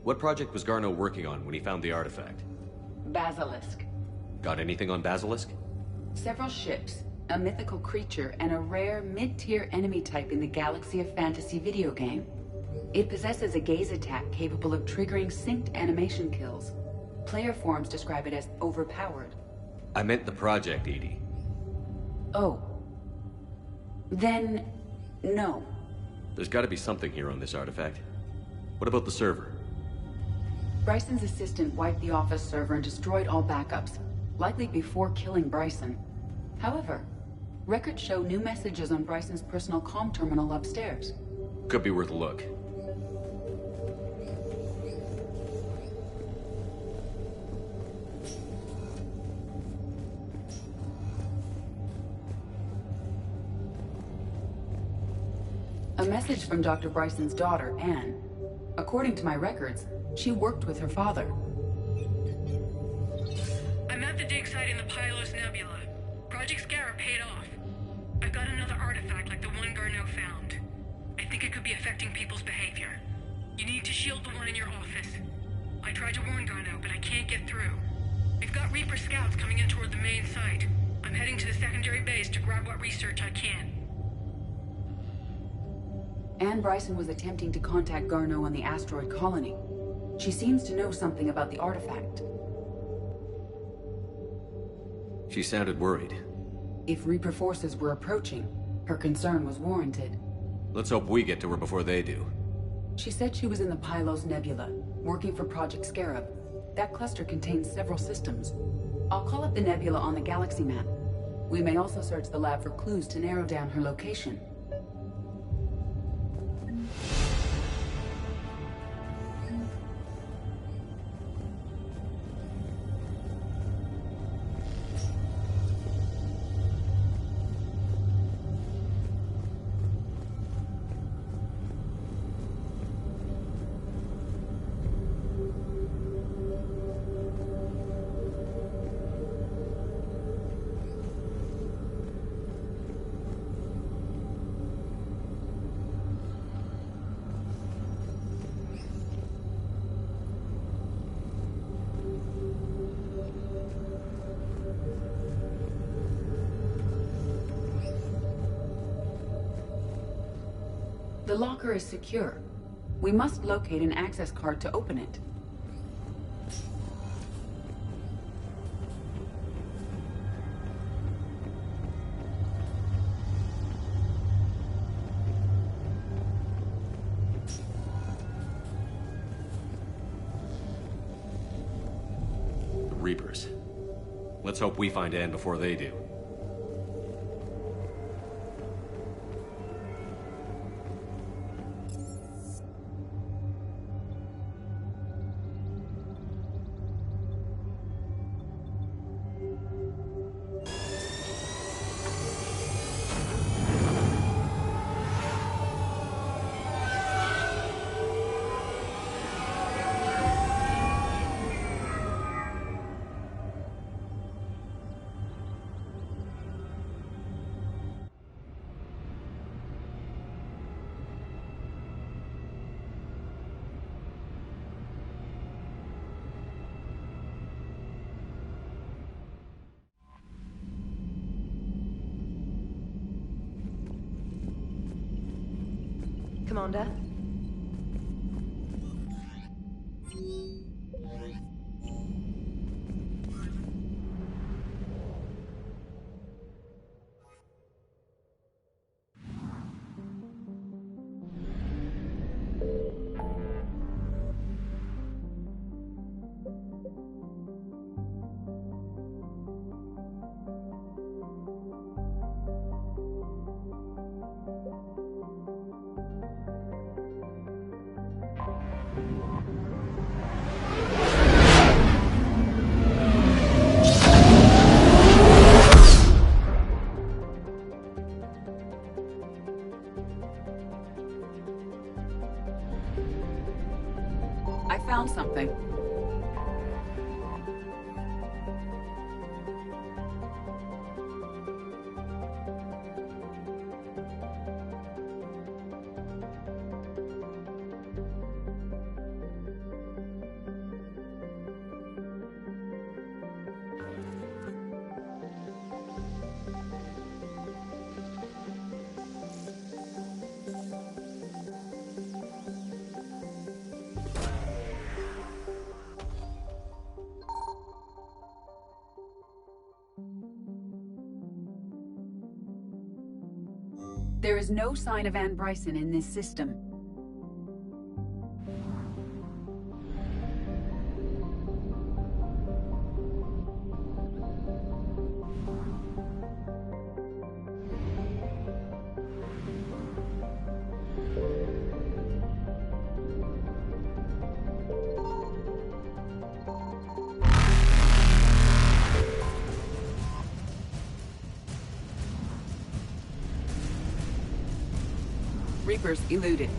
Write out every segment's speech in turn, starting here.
What project was Garneau working on when he found the artifact? Basilisk. Got anything on Basilisk? Several ships, a mythical creature, and a rare mid-tier enemy type in the Galaxy of Fantasy video game. It possesses a gaze attack capable of triggering synced animation kills. Player forums describe it as overpowered. I meant the project, Edie. Oh. Then, no. There's gotta be something here on this artifact. What about the server? Bryson's assistant wiped the office server and destroyed all backups, likely before killing Bryson. However, records show new messages on Bryson's personal comm terminal upstairs. Could be worth a look. A message from Dr. Bryson's daughter, Anne. According to my records, she worked with her father. I'm at the dig site in the Pylos Nebula. Project Scarab paid off. I've got another artifact like the one Garneau found. I think it could be affecting people's behavior. You need to shield the one in your office. I tried to warn Garneau, but I can't get through. We've got Reaper scouts coming in toward the main site. I'm heading to the secondary base to grab what research I can. Anne Bryson was attempting to contact Garneau on the asteroid colony. She seems to know something about the artifact. She sounded worried. If Reaper forces were approaching, her concern was warranted. Let's hope we get to her before they do. She said she was in the Pylos Nebula, working for Project Scarab. That cluster contains several systems. I'll call up the nebula on the galaxy map. We may also search the lab for clues to narrow down her location. The locker is secure. We must locate an access card to open it. The Reapers. Let's hope we find Anne before they do. Commander? There is no sign of Ann Bryson in this system. Reapers eluded.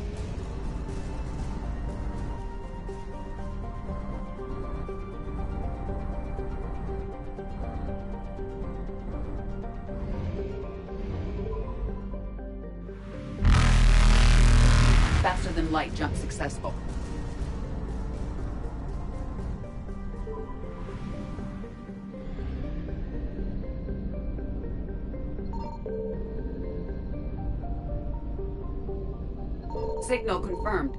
Faster than light jump successful. Signal confirmed.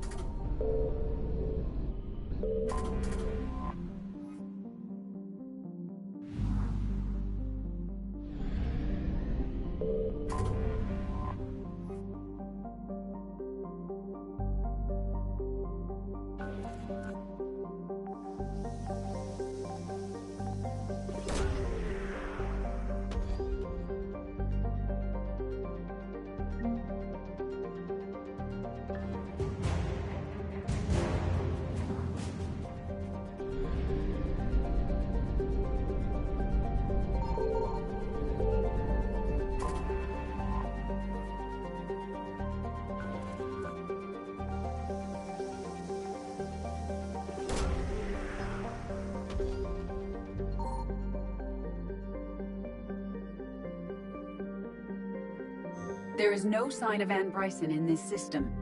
There is no sign of Ann Bryson in this system.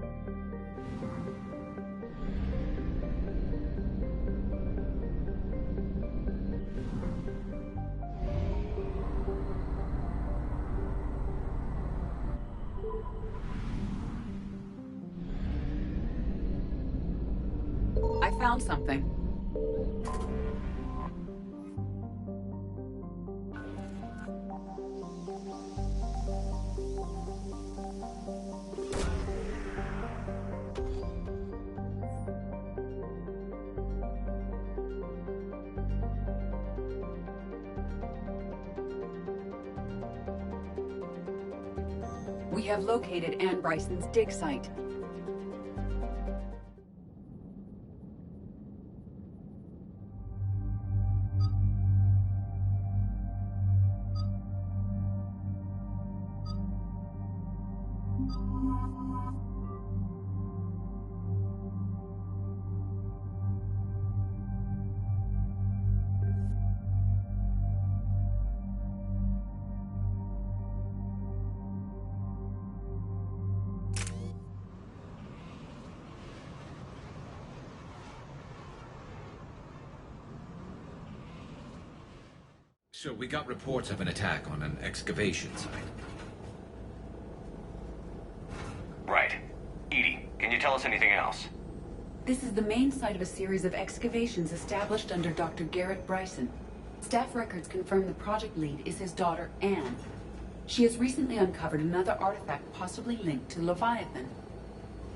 I found something. We have located Ann Bryson's dig site. So we got reports of an attack on an excavation site. Right. Edie, can you tell us anything else? This is the main site of a series of excavations established under Dr. Garrett Bryson. Staff records confirm the project lead is his daughter, Anne. She has recently uncovered another artifact possibly linked to Leviathan.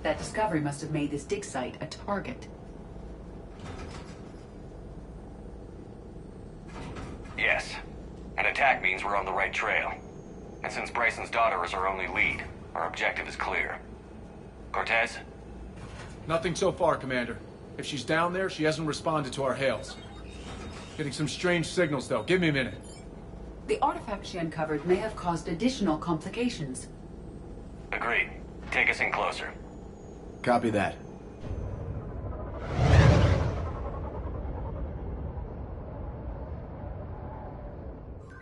That discovery must have made this dig site a target. Yes. An attack means we're on the right trail. And since Bryson's daughter is our only lead, our objective is clear. Cortez? Nothing so far, Commander. If she's down there, she hasn't responded to our hails. Getting some strange signals, though. Give me a minute. The artifact she uncovered may have caused additional complications. Agreed. Take us in closer. Copy that.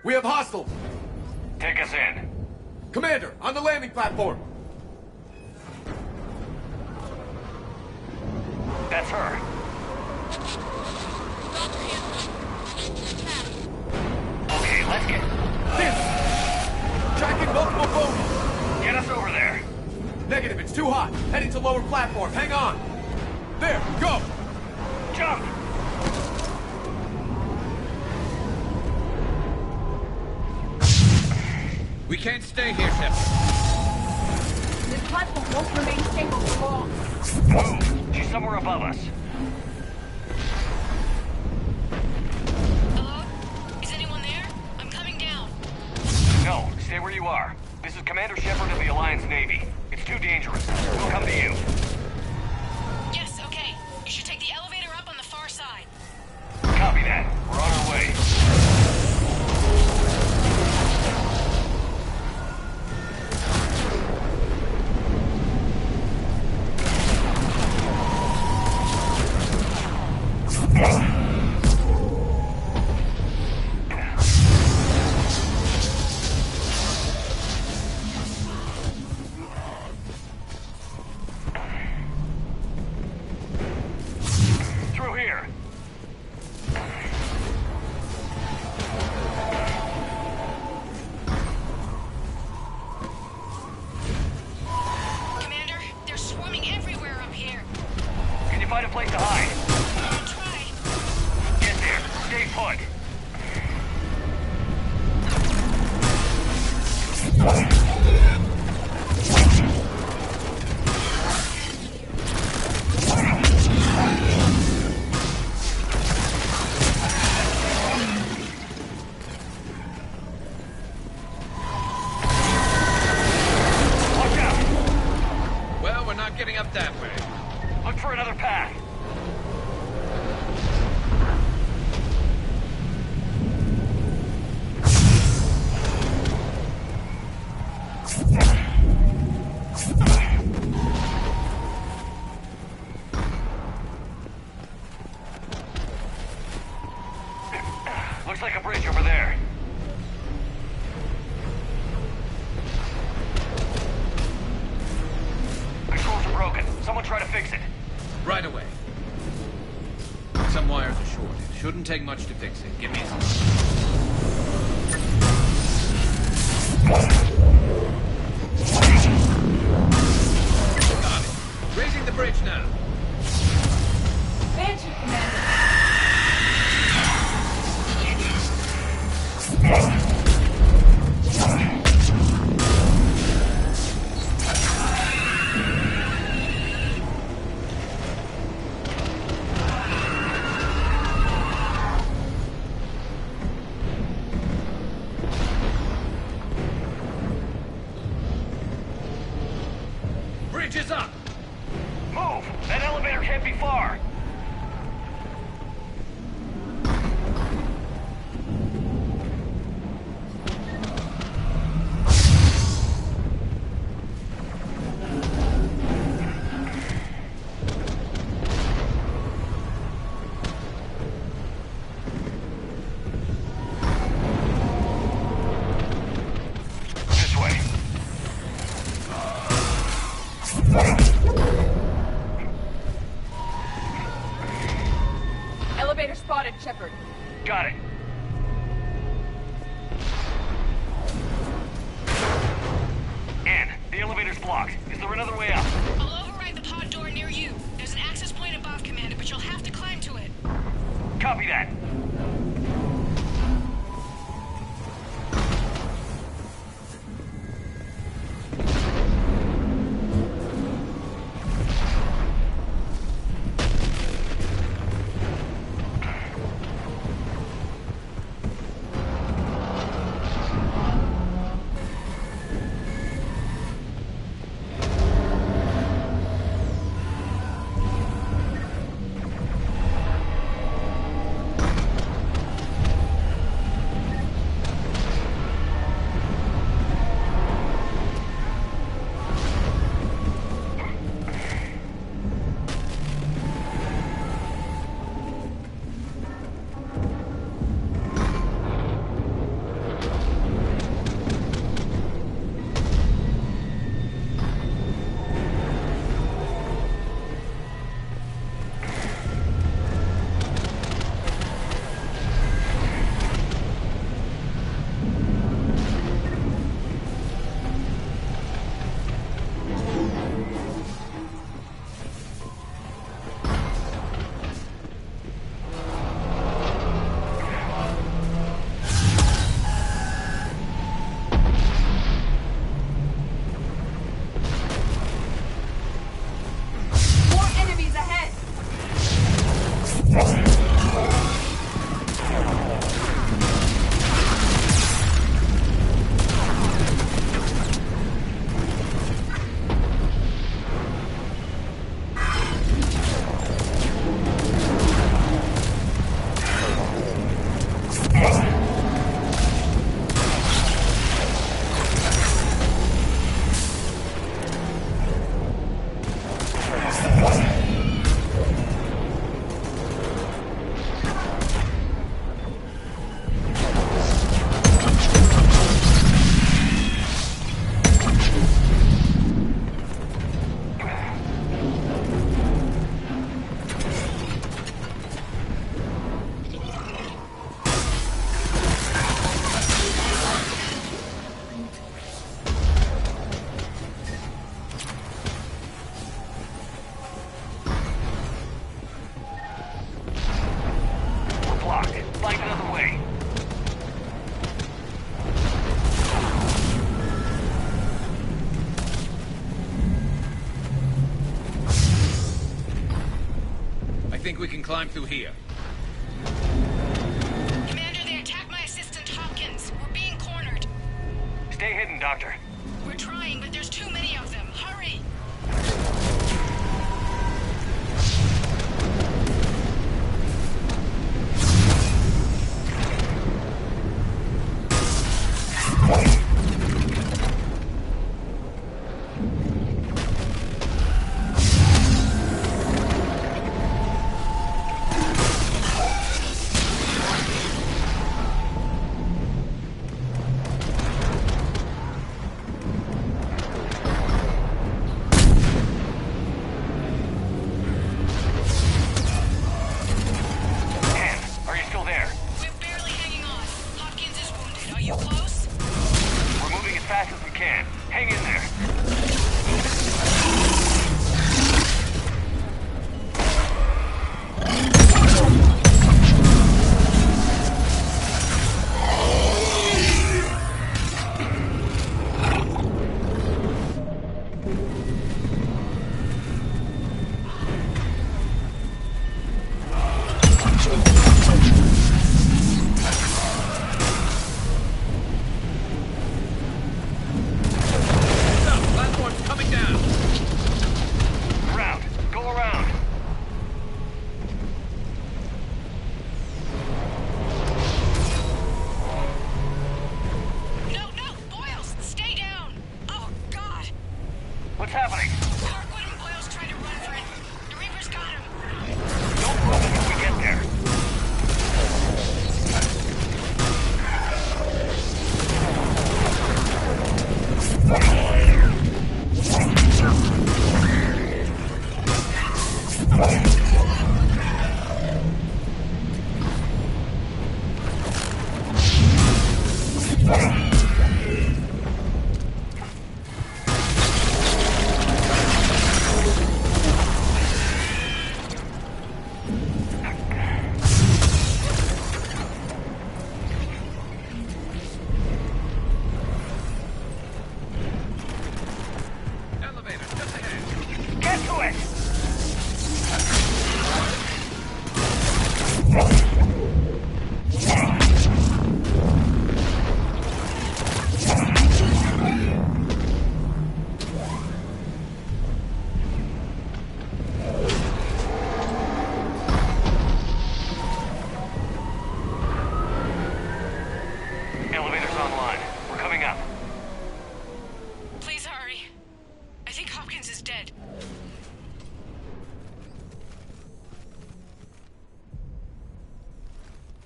We have hostiles! Take us in. Commander, on the landing platform! That's her. Okay, let's get... This! Tracking multiple bogies! Get us over there. Negative, it's too hot. Heading to lower platform. Hang on! There, go! Jump! We can't stay here, Shepard. platform won't remain stable for long. Move! She's somewhere above us. Hello? Is anyone there? I'm coming down. No, stay where you are. This is Commander Shepard of the Alliance Navy. It's too dangerous. We'll come to you. Yes, okay. You should take the elevator up on the far side. Copy that. We're on our way. Through here. Commander, they're swarming everywhere up here. Can you find a place to hide? I'll try. Get there. Stay put. Watch out! Well, we're not getting up that way. Look for another path. Looks like a bridge over there. Controls are broken. Someone try to fix it. Right away. Some wires are short. It shouldn't take much to fix it. Give me some. Got it. Raising the bridge now. Banshee, Commander. Bridge is up. Move! That elevator can't be far. This way. Elevator spotted, Shepard. Got it. Ann, the elevator's blocked. Is there another way up? I'll override the pod door near you. There's an access point above, Commander, but you'll have to climb to it. Copy that. find another way. I think we can climb through here. Commander, they attacked my assistant Hopkins. We're being cornered. Stay hidden, Doctor. We're trying, but there's too many of them. Hurry!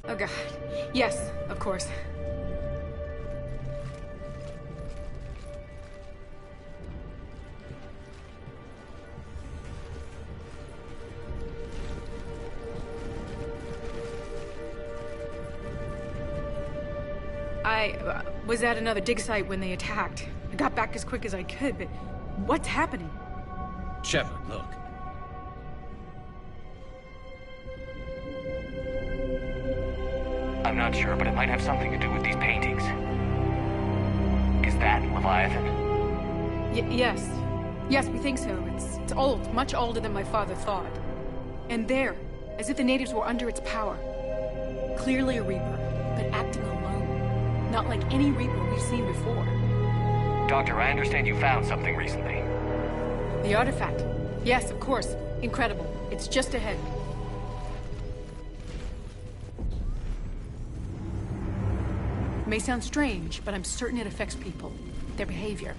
Oh god. Yes, of course. I was at another dig site when they attacked. I got back as quick as I could, but what's happening? Shepard, look. I'm not sure, but it might have something to do with these paintings. Is that Leviathan? Yes. Yes, we think so. It's old, much older than my father thought. And there, as if the natives were under its power. Clearly a Reaper, but acting alone. Not like any Reaper we've seen before. Doctor, I understand you found something recently. The artifact. Yes, of course. Incredible. It's just ahead. It may sound strange, but I'm certain it affects people. Their behavior.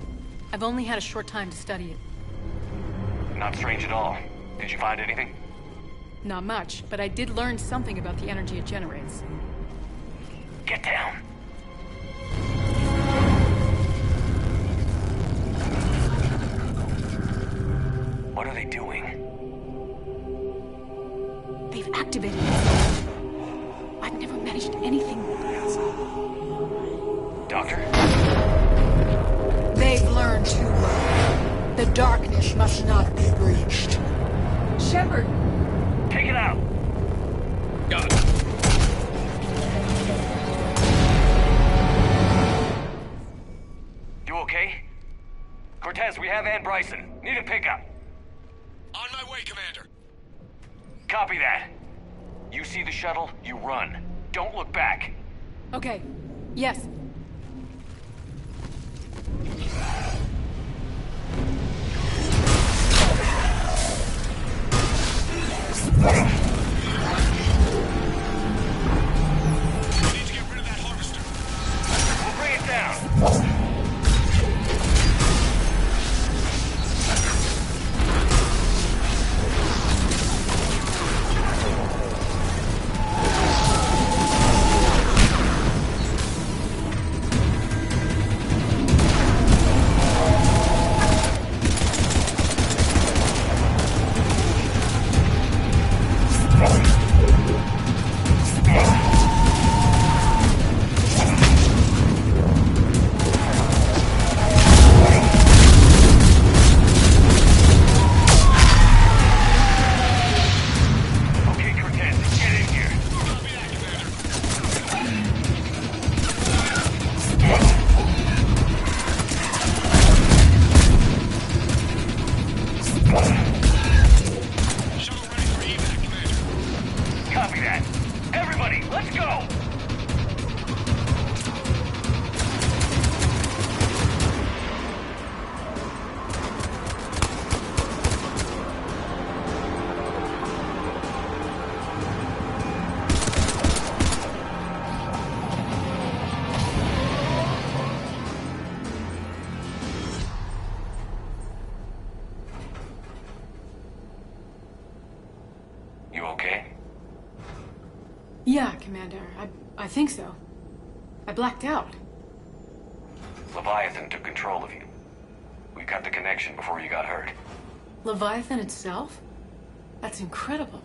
I've only had a short time to study it. Not strange at all. Did you find anything? Not much, but I did learn something about the energy it generates. Get down. What are they doing? They've activated it. I've never managed anything. Doctor? They've learned too much. The darkness must not be breached. Shepard! Take it out! Got it. Cortez, we have Ann Bryson. Need a pickup. On my way, Commander. Copy that. You see the shuttle, you run. Don't look back. Okay. Yes. We need to get rid of that harvester. We'll bring it down. Okay, Cortez, get in here. Copy that, Commander. Shuttle ready for evac, Commander. Copy that. Everybody, let's go! You okay? Yeah, Commander. I think so. I blacked out. Leviathan took control of you. We cut the connection before you got hurt. Leviathan itself? That's incredible.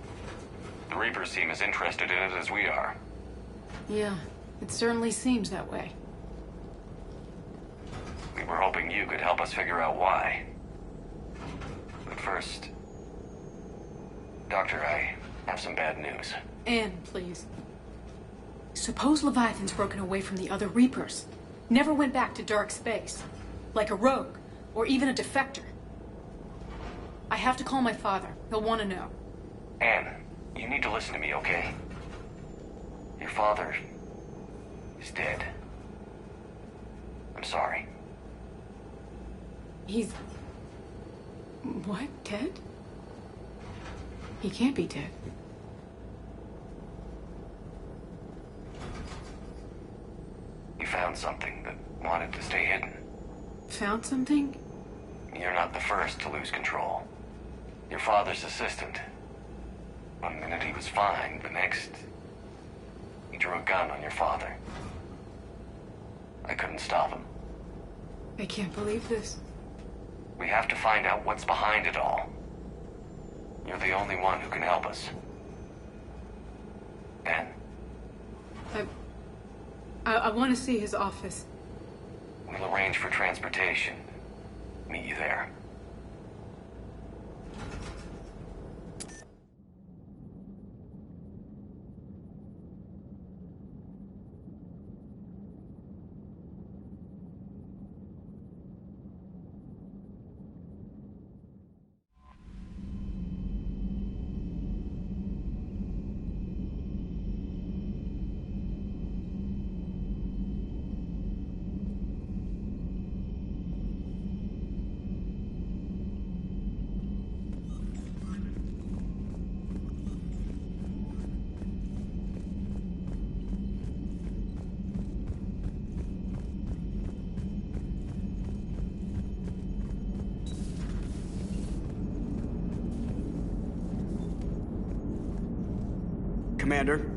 The Reapers seem as interested in it as we are. Yeah, it certainly seems that way. We were hoping you could help us figure out why. But first... Doctor, I have some bad news. Anne, please. Suppose Leviathan's broken away from the other Reapers. Never went back to dark space. Like a rogue, or even a defector. I have to call my father. He'll want to know. Anne, you need to listen to me, okay? Your father is dead. I'm sorry. He's... What? Dead? He can't be dead. You found something that wanted to stay hidden. Found something? You're not the first to lose control. Your father's assistant. One minute he was fine, the next... he drew a gun on your father. I couldn't stop him. I can't believe this. We have to find out what's behind it all. You're the only one who can help us. Anne? I want to see his office. We'll arrange for transportation. Meet you there. Commander.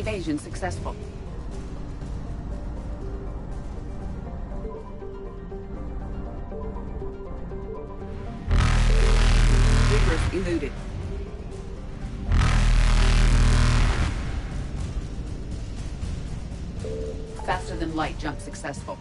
Evasion successful. Reapers eluded. Faster than light jump successful.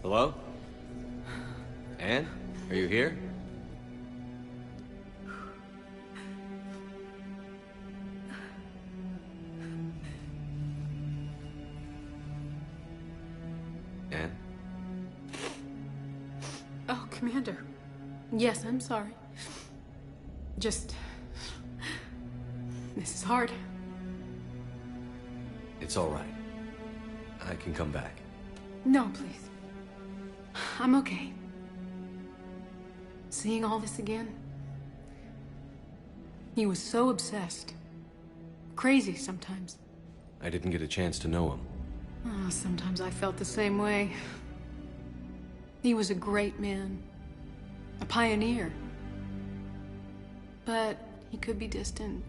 Hello? Anne? Are you here? Anne? Oh, Commander. Yes, I'm sorry. Just... This is hard. It's all right. I can come back. No, please. I'm okay. Seeing all this again... He was so obsessed. Crazy sometimes. I didn't get a chance to know him. Oh, sometimes I felt the same way. He was a great man. A pioneer. But he could be distant.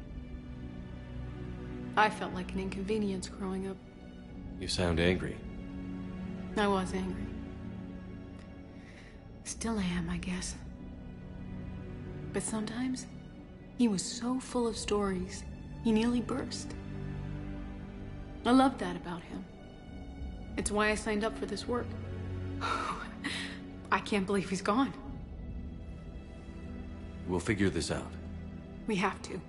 I felt like an inconvenience growing up. You sound angry. I was angry. Still am, I guess. But sometimes, he was so full of stories, he nearly burst. I love that about him. It's why I signed up for this work. I can't believe he's gone. We'll figure this out. We have to.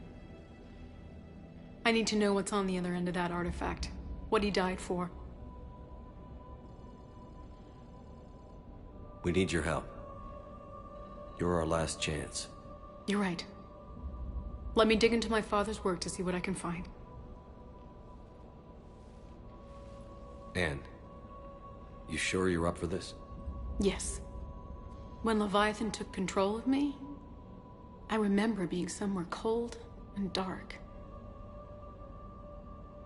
I need to know what's on the other end of that artifact. What he died for. We need your help. You're our last chance. You're right. Let me dig into my father's work to see what I can find. Anne, you sure you're up for this? Yes. When Leviathan took control of me, I remember being somewhere cold and dark.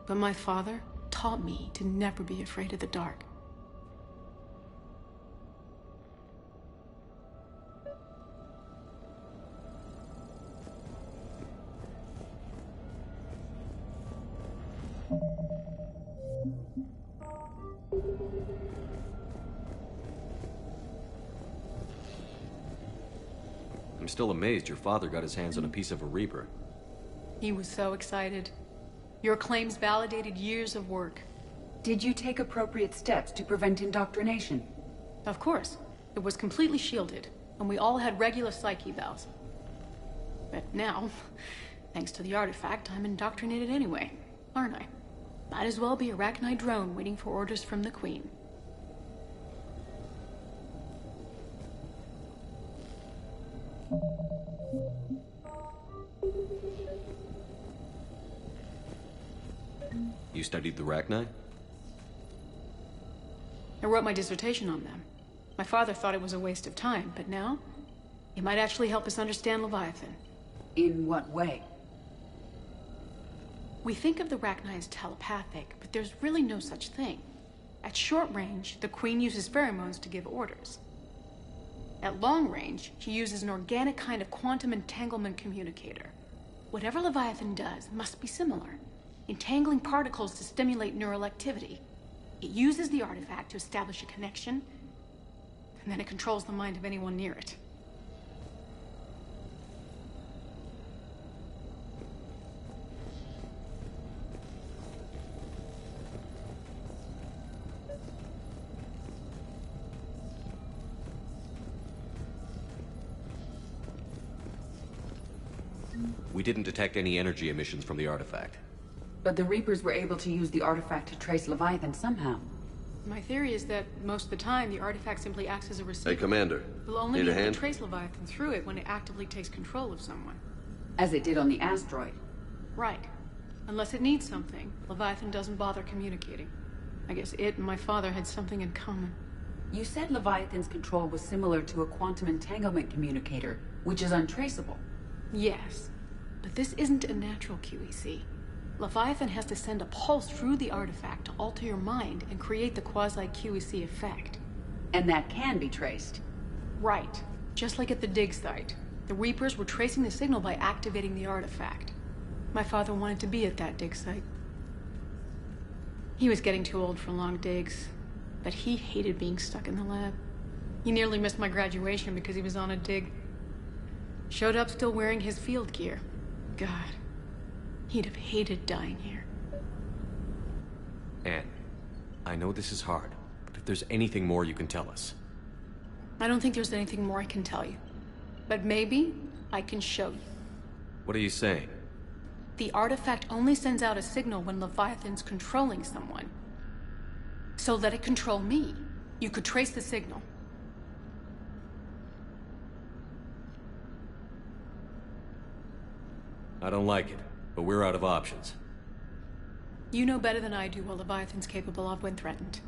But my father taught me to never be afraid of the dark. I'm still amazed your father got his hands on a piece of a Reaper. He was so excited. Your claims validated years of work. Did you take appropriate steps to prevent indoctrination? Of course. It was completely shielded, and we all had regular psych evals. But now, thanks to the artifact, I'm indoctrinated anyway, aren't I? Might as well be a Arachnid drone waiting for orders from the Queen. You studied the Arachnid? I wrote my dissertation on them. My father thought it was a waste of time, but now, it might actually help us understand Leviathan. In what way? We think of the Arachnid as telepathic, but there's really no such thing. At short range, the Queen uses pheromones to give orders. At long range, he uses an organic kind of quantum entanglement communicator. Whatever Leviathan does must be similar, entangling particles to stimulate neural activity. It uses the artifact to establish a connection, and then it controls the mind of anyone near it. We didn't detect any energy emissions from the artifact. But the Reapers were able to use the artifact to trace Leviathan somehow. My theory is that most of the time, the artifact simply acts as a receiver. Hey, Commander. We'll only Need be a able hand? to trace Leviathan through it when it actively takes control of someone. As it did on the asteroid. Right. Unless it needs something, Leviathan doesn't bother communicating. I guess it and my father had something in common. You said Leviathan's control was similar to a quantum entanglement communicator, which is untraceable. Yes. But this isn't a natural QEC. Leviathan has to send a pulse through the artifact to alter your mind and create the quasi-QEC effect. And that can be traced. Right. Just like at the dig site. The Reapers were tracing the signal by activating the artifact. My father wanted to be at that dig site. He was getting too old for long digs, but he hated being stuck in the lab. He nearly missed my graduation because he was on a dig. Showed up still wearing his field gear. God, he'd have hated dying here. Anne, I know this is hard, but if there's anything more you can tell us. I don't think there's anything more I can tell you. But maybe I can show you. What are you saying? The artifact only sends out a signal when Leviathan's controlling someone. So let it control me. You could trace the signal. I don't like it, but we're out of options. You know better than I do what Leviathan's capable of when threatened.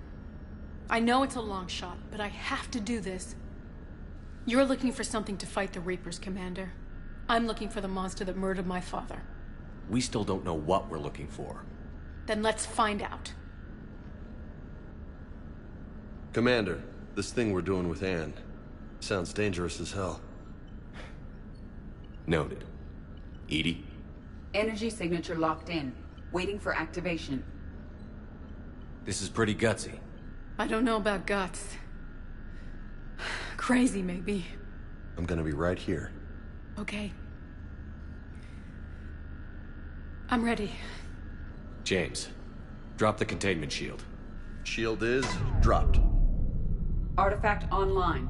I know it's a long shot, but I have to do this. You're looking for something to fight the Reapers, Commander. I'm looking for the monster that murdered my father. We still don't know what we're looking for. Then let's find out. Commander, this thing we're doing with Anne sounds dangerous as hell. Noted. Edie? Energy signature locked in, waiting for activation. This is pretty gutsy. I don't know about guts. Crazy, maybe. I'm gonna be right here. Okay. I'm ready. James, drop the containment shield. Shield is dropped. Artifact online.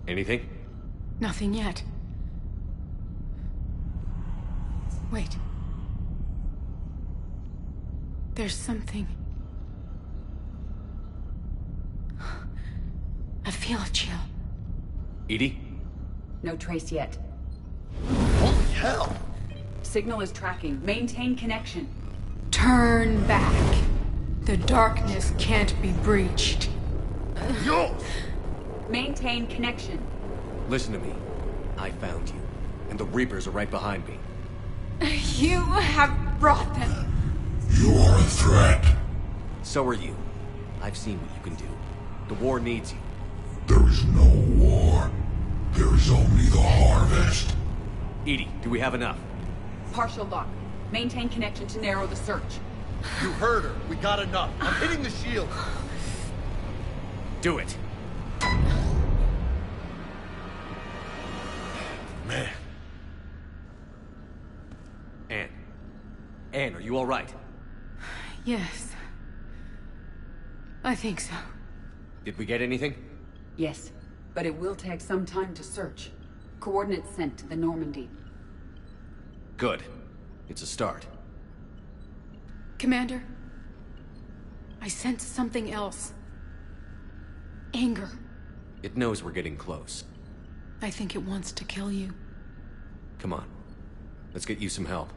Anything? Nothing yet. Wait. There's something. I feel a chill. Edie? No trace yet. Holy hell! Signal is tracking. Maintain connection. Turn back. The darkness can't be breached. Yo! Maintain connection. Listen to me. I found you, and the Reapers are right behind me. You have brought them. You are a threat. So are you. I've seen what you can do. The war needs you. There is no war. There is only the harvest. Edie, do we have enough? Partial lock. Maintain connection to narrow the search. You heard her. We got enough. I'm hitting the shield. Do it. Man. Anne, are you all right? Yes. I think so. Did we get anything? Yes, but it will take some time to search. Coordinates sent to the Normandy. Good. It's a start. Commander, I sense something else. Anger. It knows we're getting close. I think it wants to kill you. Come on. Let's get you some help.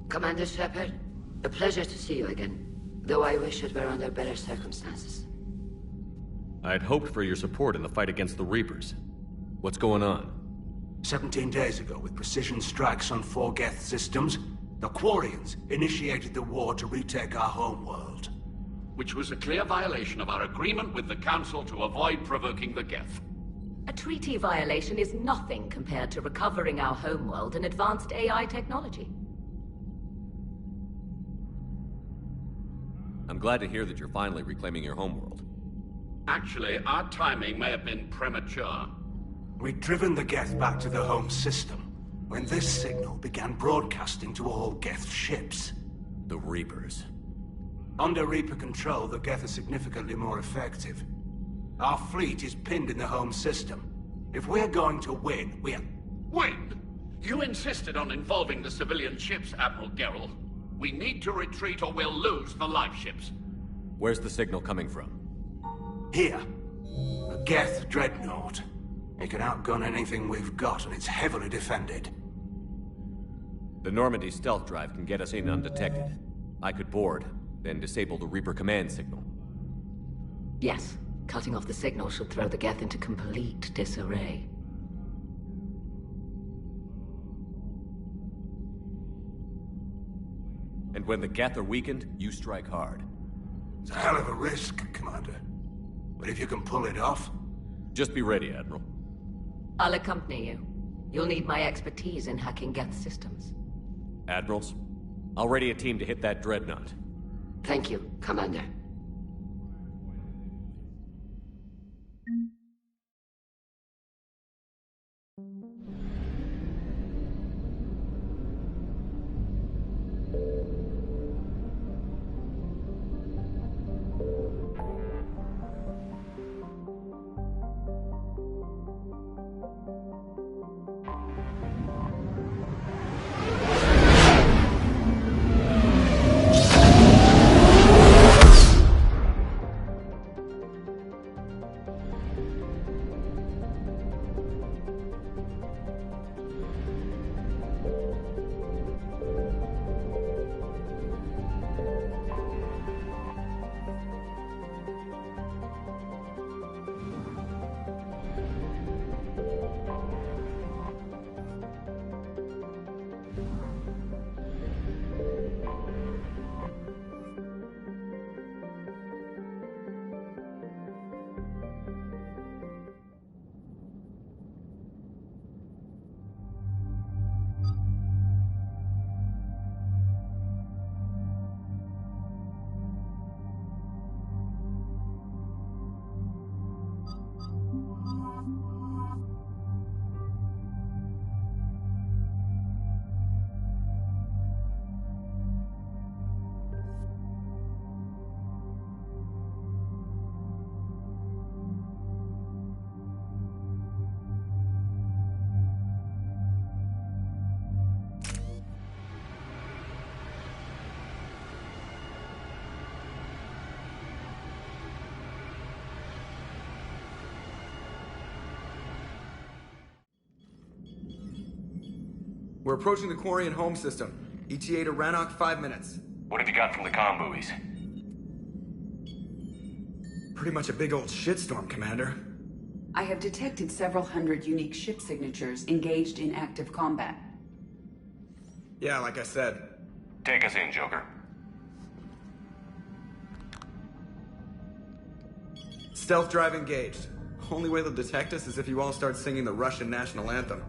Commander Shepard, a pleasure to see you again, though I wish it were under better circumstances. I had hoped for your support in the fight against the Reapers. What's going on? 17 days ago, with precision strikes on 4 Geth systems, the Quarians initiated the war to retake our homeworld. Which was a clear violation of our agreement with the Council to avoid provoking the Geth. A treaty violation is nothing compared to recovering our homeworld and advanced AI technology. I'm glad to hear that you're finally reclaiming your homeworld. Actually, our timing may have been premature. We'd driven the Geth back to the home system when this signal began broadcasting to all Geth ships. The Reapers. Under Reaper control, the Geth are significantly more effective. Our fleet is pinned in the home system. If we're going to win, Win? You insisted on involving the civilian ships, Admiral Gerrel. We need to retreat or we'll lose the live ships. Where's the signal coming from? Here. A Geth dreadnought. It can outgun anything we've got, and it's heavily defended. The Normandy stealth drive can get us in undetected. I could board, then disable the Reaper command signal. Yes, cutting off the signal should throw the Geth into complete disarray. And when the Geth are weakened, you strike hard. It's a hell of a risk, Commander. But if you can pull it off... Just be ready, Admiral. I'll accompany you. You'll need my expertise in hacking Geth systems. Admirals, I'll ready a team to hit that dreadnought. Thank you, Commander. We're approaching the Quarian home system. ETA to Rannoch, 5 minutes. What have you got from the comm buoys? Pretty much a big old shitstorm, Commander. I have detected several hundred unique ship signatures engaged in active combat. Yeah, like I said. Take us in, Joker. Stealth drive engaged. Only way they'll detect us is if you all start singing the Russian national anthem.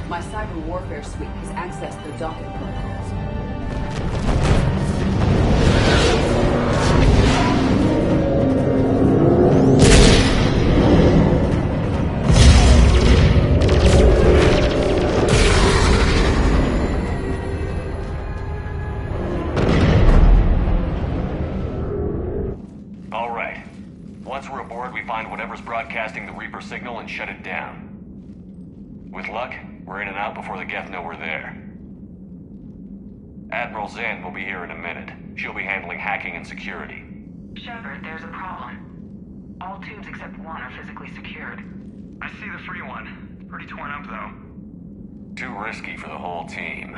My cyber warfare suite has accessed the docking protocols. All right. Once we're aboard, we find whatever's broadcasting the Reaper signal and shut it down. With luck, we're in and out before the Geth know we're there. Admiral Zen will be here in a minute. She'll be handling hacking and security. Shepard, there's a problem. All tubes except one are physically secured. I see the free one. It's pretty torn up, though. Too risky for the whole team.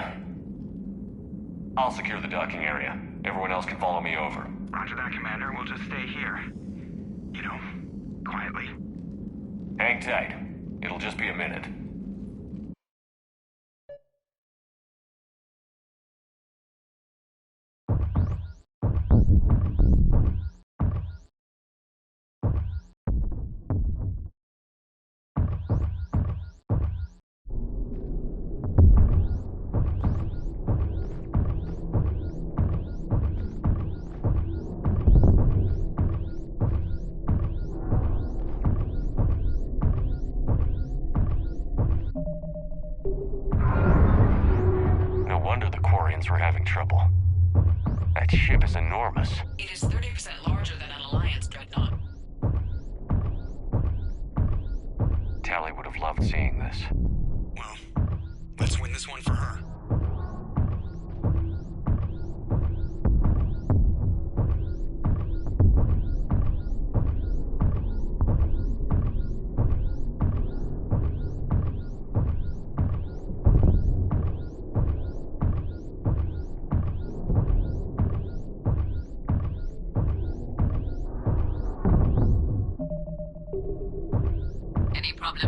I'll secure the docking area. Everyone else can follow me over. Roger that, Commander. We'll just stay here. You know, quietly. Hang tight. It'll just be a minute. We're having trouble. That ship is enormous. It is 30% larger than an Alliance dreadnought. Tali would have loved seeing this. Well, let's win this one for her.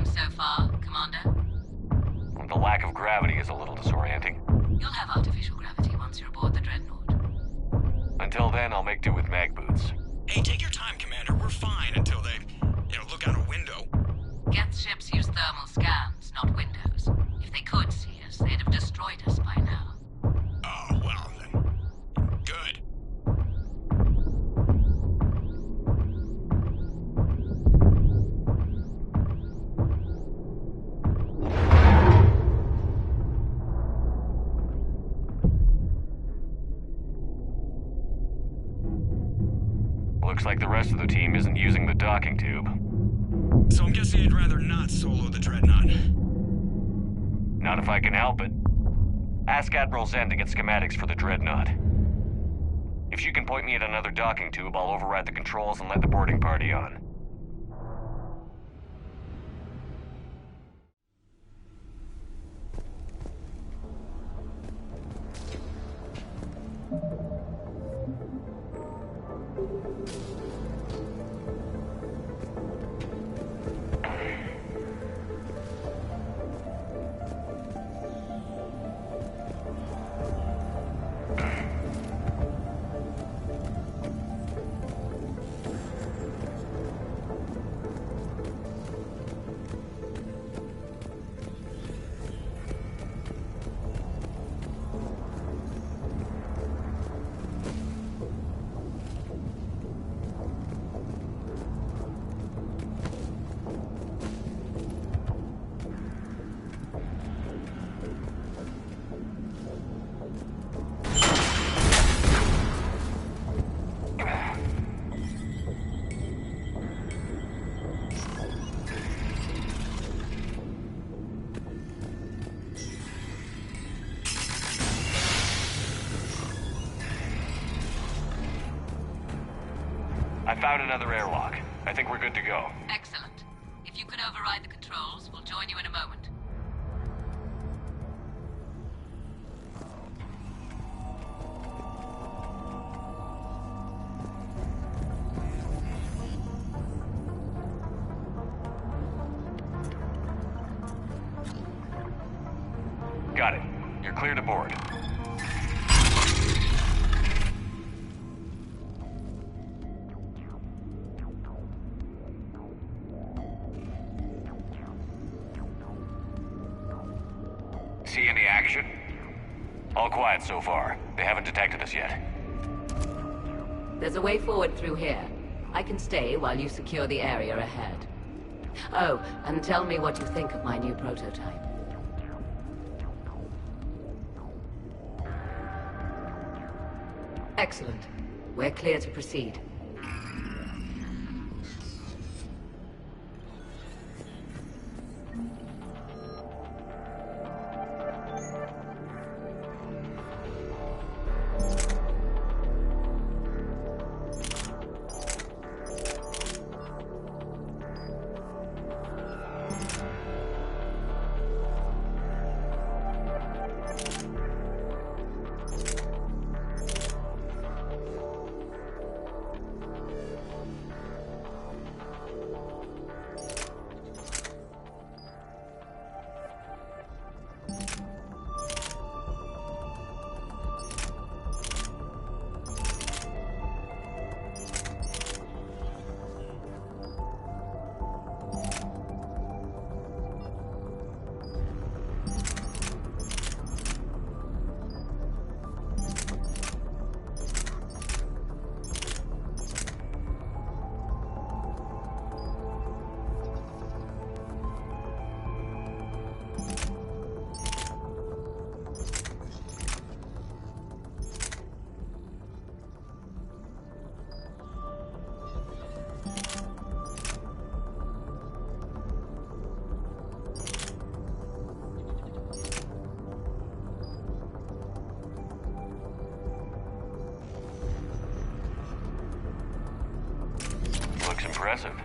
So far, Commander? The lack of gravity is a little disorienting. You'll have artificial gravity once you're aboard the dreadnought. Until then, I'll make do with mag boots. Hey, take your time, Commander. We're fine until they, look out a window. Geth ships use thermal scans, not windows. If they could see us, they'd have destroyed us by now. Oh, well then. Good. Looks like the rest of the team isn't using the docking tube. So I'm guessing you'd rather not solo the dreadnought. Not if I can help it. Ask Admiral Zen to get schematics for the dreadnought. If she can point me at another docking tube, I'll override the controls and let the boarding party on. I found another airlock. I think we're good to go. Excellent. If you could override the controls, we'll join you in a moment. Got it. You're clear to board. See any action? All quiet so far. They haven't detected us yet. There's a way forward through here. I can stay while you secure the area ahead. Oh, and tell me what you think of my new prototype. Excellent. We're clear to proceed. aggressive.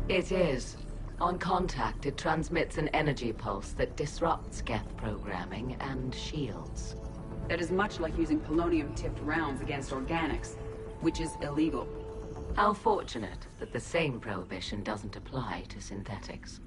It is. On contact, it transmits an energy pulse that disrupts Geth programming and shields. That is much like using polonium-tipped rounds against organics, which is illegal. How fortunate that the same prohibition doesn't apply to synthetics.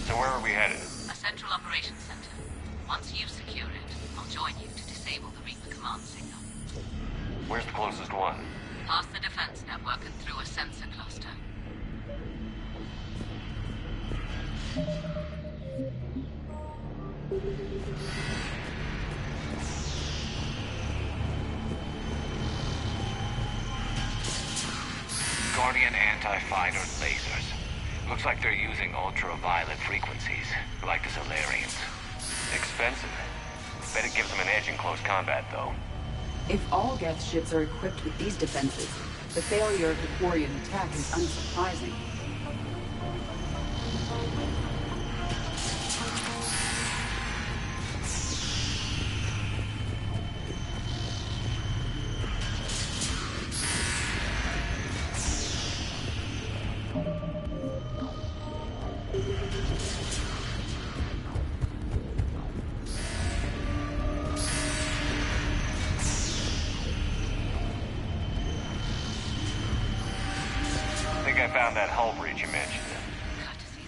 Where are we headed? A central operations center. Once you secure it, I'll join you to disable the Reaper command signal. Where's the closest one? Past the defense network and through a sensor cluster. Guardian anti-fighter lasers. Looks like they're using ultraviolet frequencies, like the Solarians. Expensive. Bet it gives them an edge in close combat, though. If all Geth ships are equipped with these defenses, the failure of the Quarian attack is unsurprising. I found that hull breach you mentioned. Got to see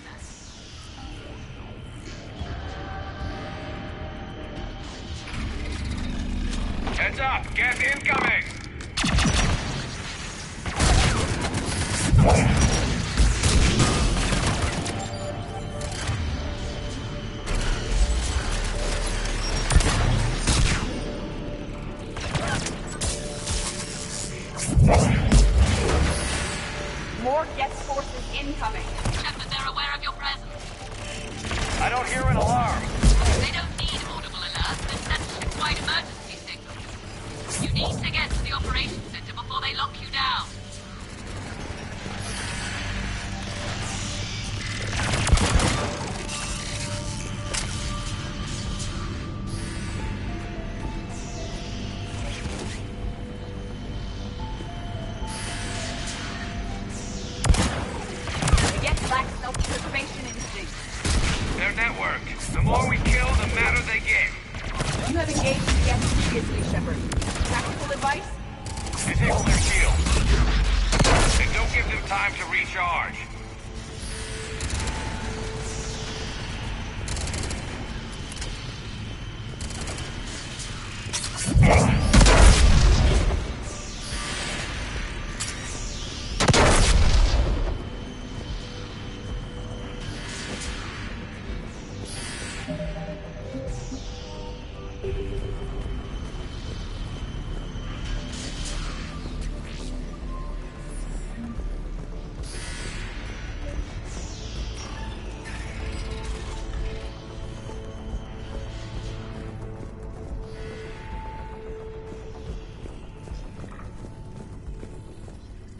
that. Heads up! Geth incoming! More Geth forces incoming. Check that they're aware of your presence. I don't hear an alarm. They don't need audible alerts. They're censorship-wide emergency signals. You need to get to the operations center before they lock you down. Self-preservation instinct. They're networked. The more we kill, the madder they get. You have engaged the Geth previously, Shepard. Practical advice? Disable their shields. And don't give them time to recharge.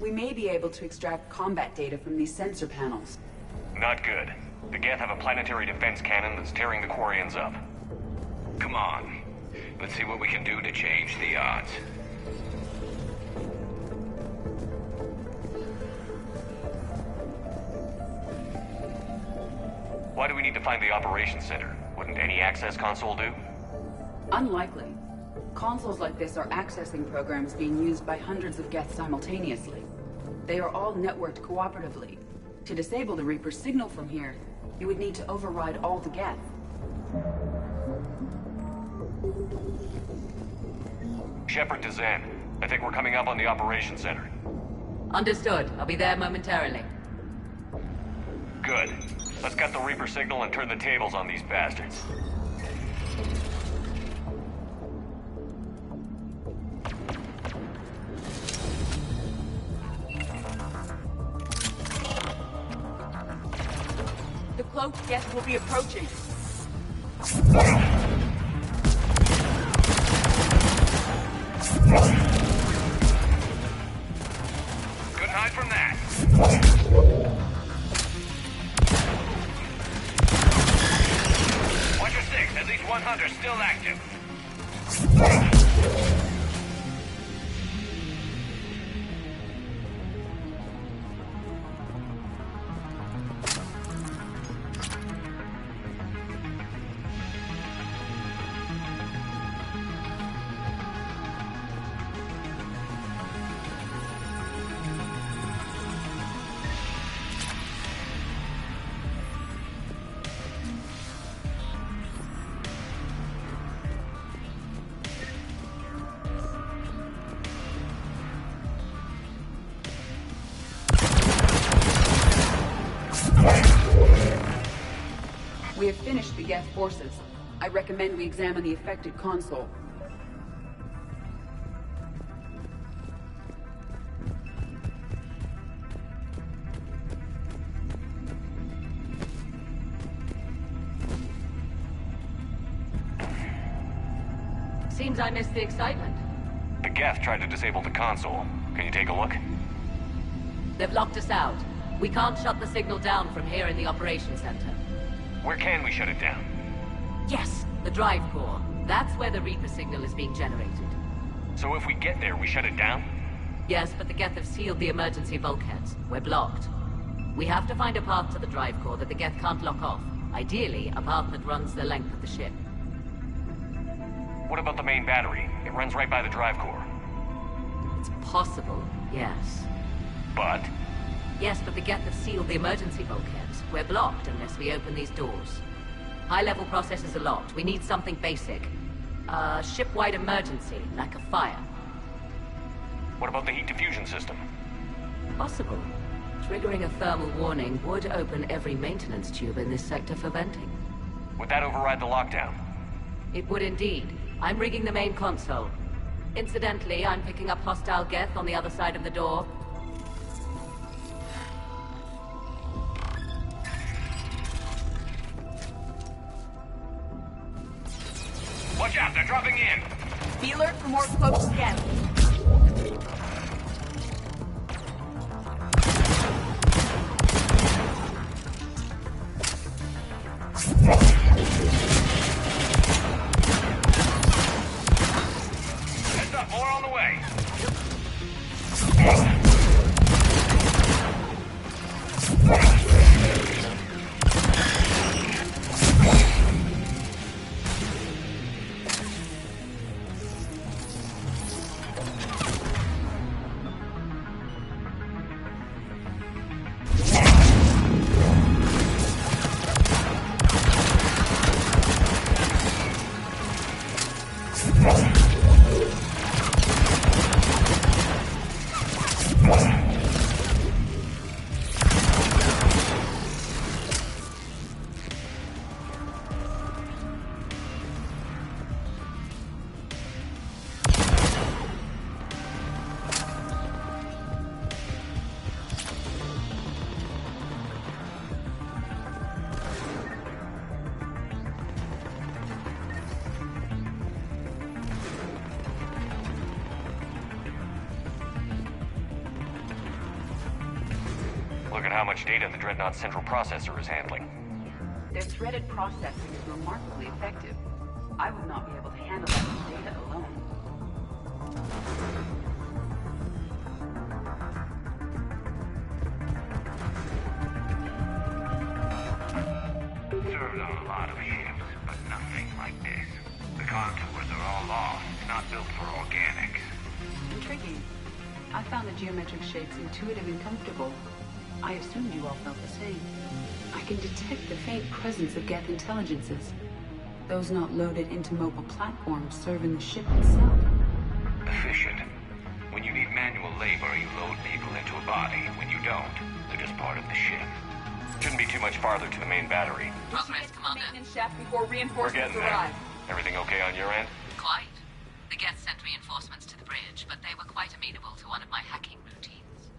We may be able to extract combat data from these sensor panels. Not good. The Geth have a planetary defense cannon that's tearing the Quarians up. Come on. Let's see what we can do to change the odds. Why do we need to find the operations center? Wouldn't any access console do? Unlikely. Consoles like this are accessing programs being used by hundreds of Geth simultaneously. They are all networked cooperatively. To disable the Reaper's signal from here, you would need to override all the Geth. Shepard to Zen. I think we're coming up on the operations center. Understood. I'll be there momentarily. Good. Let's get the Reaper signal and turn the tables on these bastards. The cloaked guest will be approaching. Couldn't hide from that. Watch your six. At least one hunter still active. We have finished the Geth forces. I recommend we examine the affected console. Seems I missed the excitement. The Geth tried to disable the console. Can you take a look? They've locked us out. We can't shut the signal down from here in the operations center. Where can we shut it down? Yes, the drive core. That's where the Reaper signal is being generated. So if we get there, we shut it down? Yes, but the Geth have sealed the emergency bulkheads. We're blocked. We have to find a path to the drive core that the Geth can't lock off. Ideally, a path that runs the length of the ship. What about the main battery? It runs right by the drive core. It's possible, yes. But? Yes, but the Geth have sealed the emergency bulkheads. We're blocked unless we open these doors. High-level processes are locked. We need something basic. A ship-wide emergency, like a fire. What about the heat diffusion system? Possible. Triggering a thermal warning would open every maintenance tube in this sector for venting. Would that override the lockdown? It would indeed. I'm rigging the main console. Incidentally, I'm picking up hostile Geth on the other side of the door. Watch out, they're dropping in. Be alert for more cloaked Geth. Heads up, more on the way. Look at how much data the Dreadnought's central processor is handling. Their threaded processing is remarkably effective. I would not be able to handle that much data alone. Served on a lot of ships, but nothing like this. The contours are all off, not built for organics. Intriguing. I found the geometric shapes intuitive and comfortable. I assumed you all felt the same. I can detect the faint presence of Geth intelligences. Those not loaded into mobile platforms serve in the ship itself. Efficient. labor, you load people into a body. When you don't, they're just part of the ship. Shouldn't be too much farther to the main battery. Progress, Commander. Maintenance shaft before We're reinforcements getting there. arrive. Everything okay on your end? Quite. The Geth sent reinforcements to the bridge, but they were quite amenable to one of my hacking routines.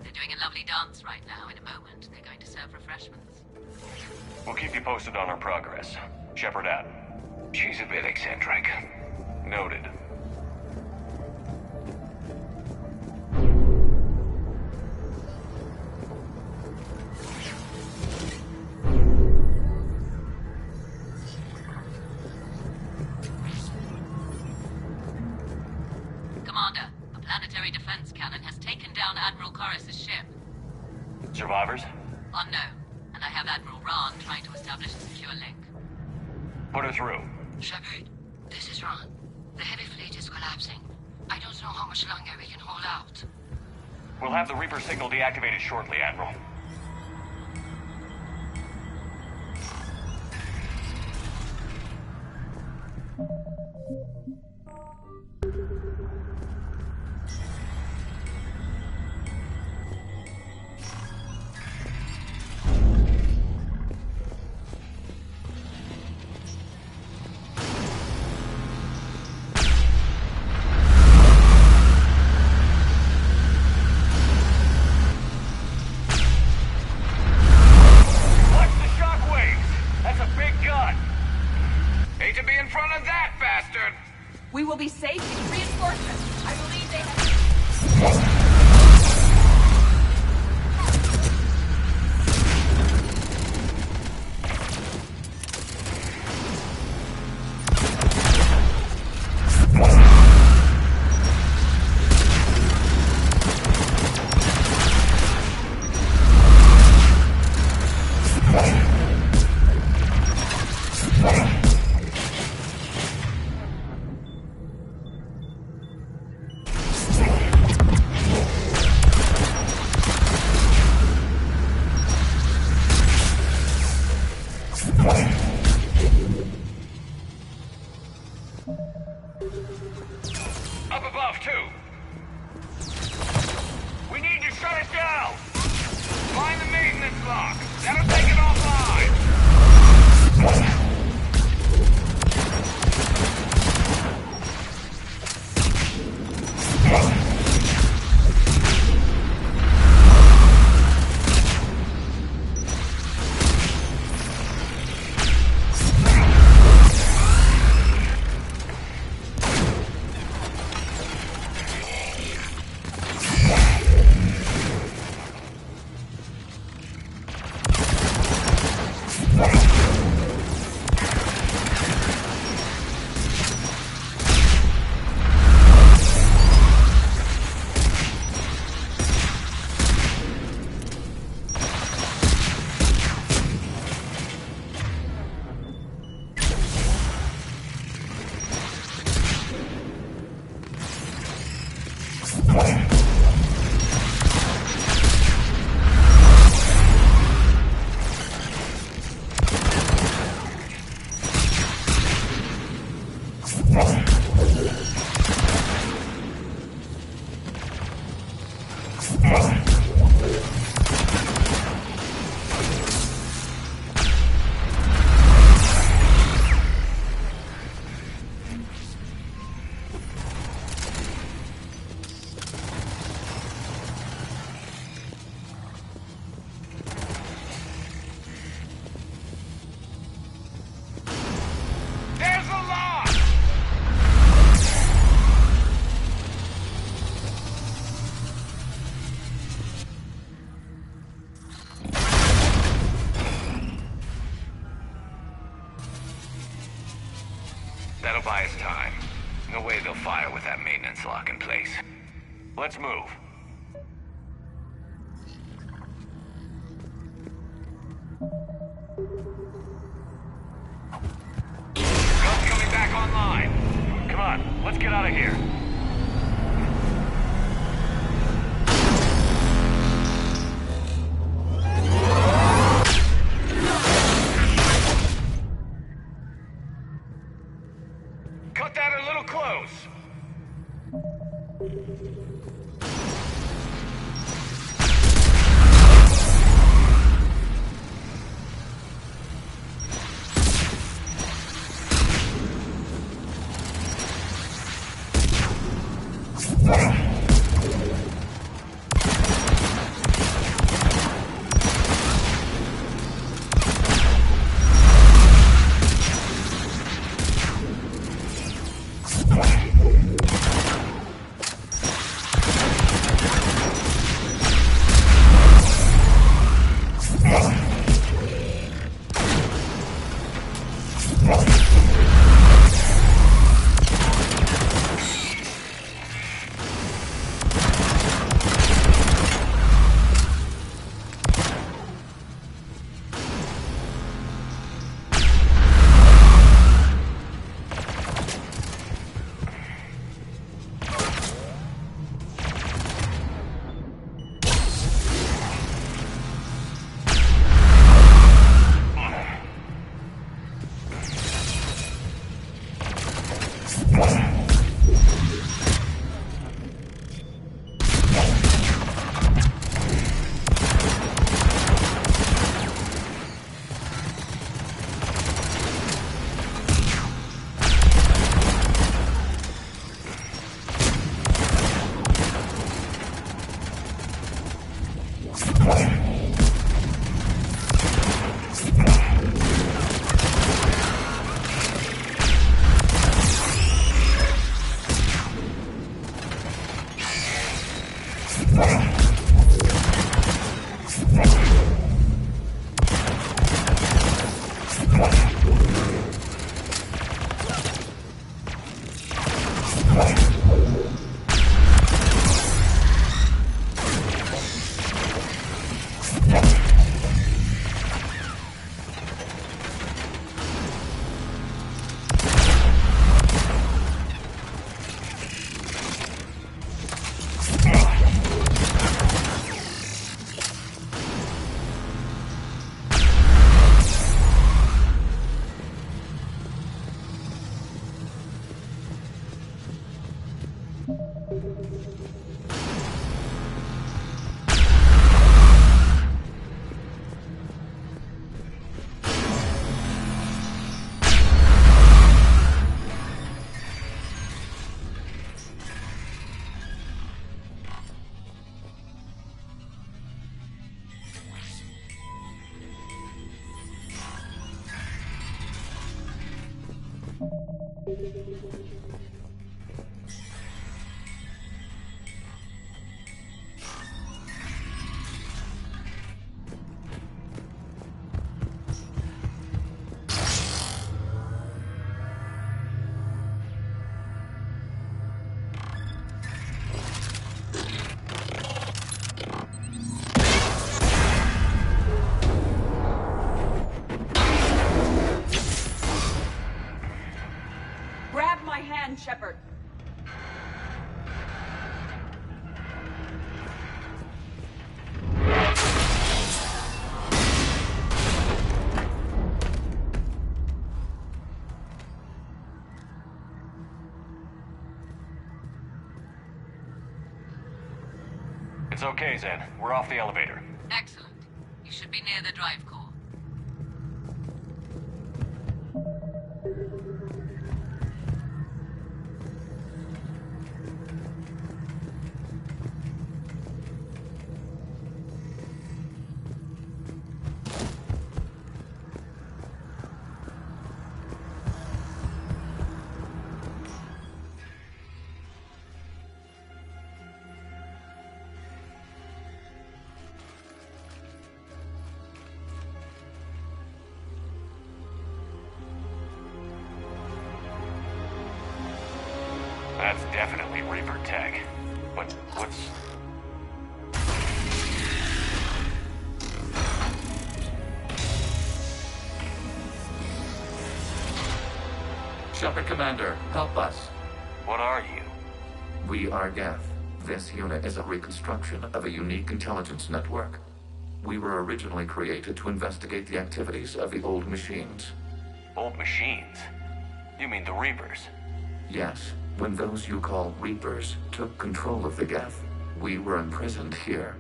They're doing a lovely dance right now. In a moment, they're going to serve refreshments. We'll keep you posted on our progress. Shepard out. She's a bit eccentric. Noted. Commander, a planetary defense cannon has taken down Admiral Corus's ship. Survivors? Unknown, and I have Admiral Rahn trying to establish a secure link. Put her through. Shepard, this is Ron. The heavy fleet is collapsing. I don't know how much longer we can hold out. We'll have the Reaper signal deactivated shortly, Admiral. We will be safe in reinforcements. I believe they have... Up above, too. We need to shut it down. Find the maintenance lock. That'll take it offline. That'll buy us time. No way they'll fire with that maintenance lock in place. Let's move. Guns coming back online. Come on, let's get out of here. Cut that a little close. Shepard. It's okay, Zen. We're off the elevator. Excellent. You should be near the drive core. That's definitely Reaper tech. But what's... Shepard Commander, help us. What are you? We are Geth. This unit is a reconstruction of a unique intelligence network. We were originally created to investigate the activities of the old machines. Old machines? You mean the Reapers? Yes. When those you call Reapers took control of the Geth, we were imprisoned here.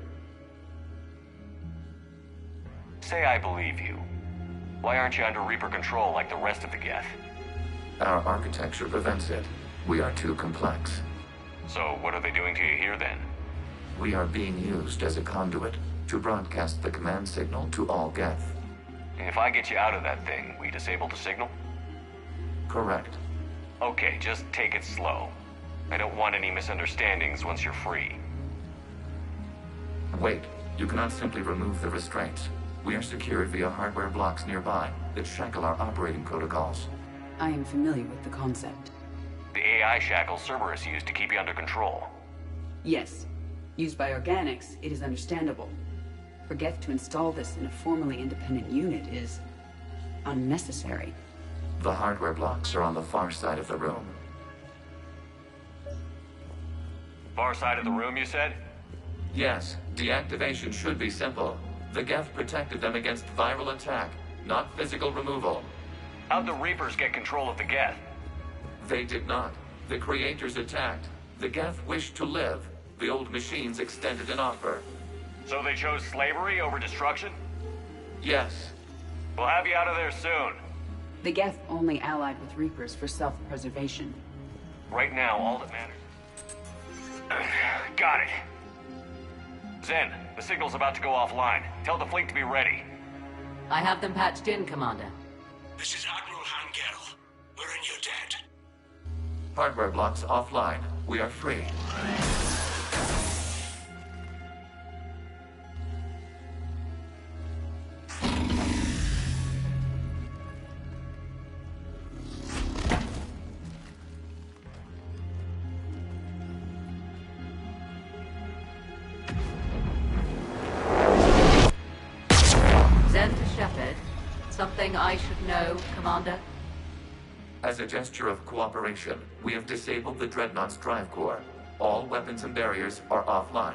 Say I believe you. Why aren't you under Reaper control like the rest of the Geth? Our architecture prevents it. We are too complex. So what are they doing to you here then? We are being used as a conduit to broadcast the command signal to all Geth. If I get you out of that thing, we disable the signal? Correct. Okay, just take it slow. I don't want any misunderstandings once you're free. Wait, you cannot simply remove the restraints. We are secured via hardware blocks nearby that shackle our operating protocols. I am familiar with the concept. The AI shackles Cerberus used to keep you under control. Yes. Used by organics, it is understandable. For Geth to install this in a formally independent unit is... unnecessary. The hardware blocks are on the far side of the room. Far side of the room, you said? Yes, deactivation should be simple. The Geth protected them against viral attack, not physical removal. How'd the Reapers get control of the Geth? They did not. The creators attacked. The Geth wished to live. The old machines extended an offer. So they chose slavery over destruction? Yes. We'll have you out of there soon. The Geth only allied with Reapers for self-preservation. Right now, all that matters... Got it. Zen, the signal's about to go offline. Tell the fleet to be ready. I have them patched in, Commander. This is Admiral Hangel. We're in your debt. Hardware blocks offline. We are free. Something I should know, Commander? As a gesture of cooperation, we have disabled the Dreadnought's drive core. All weapons and barriers are offline.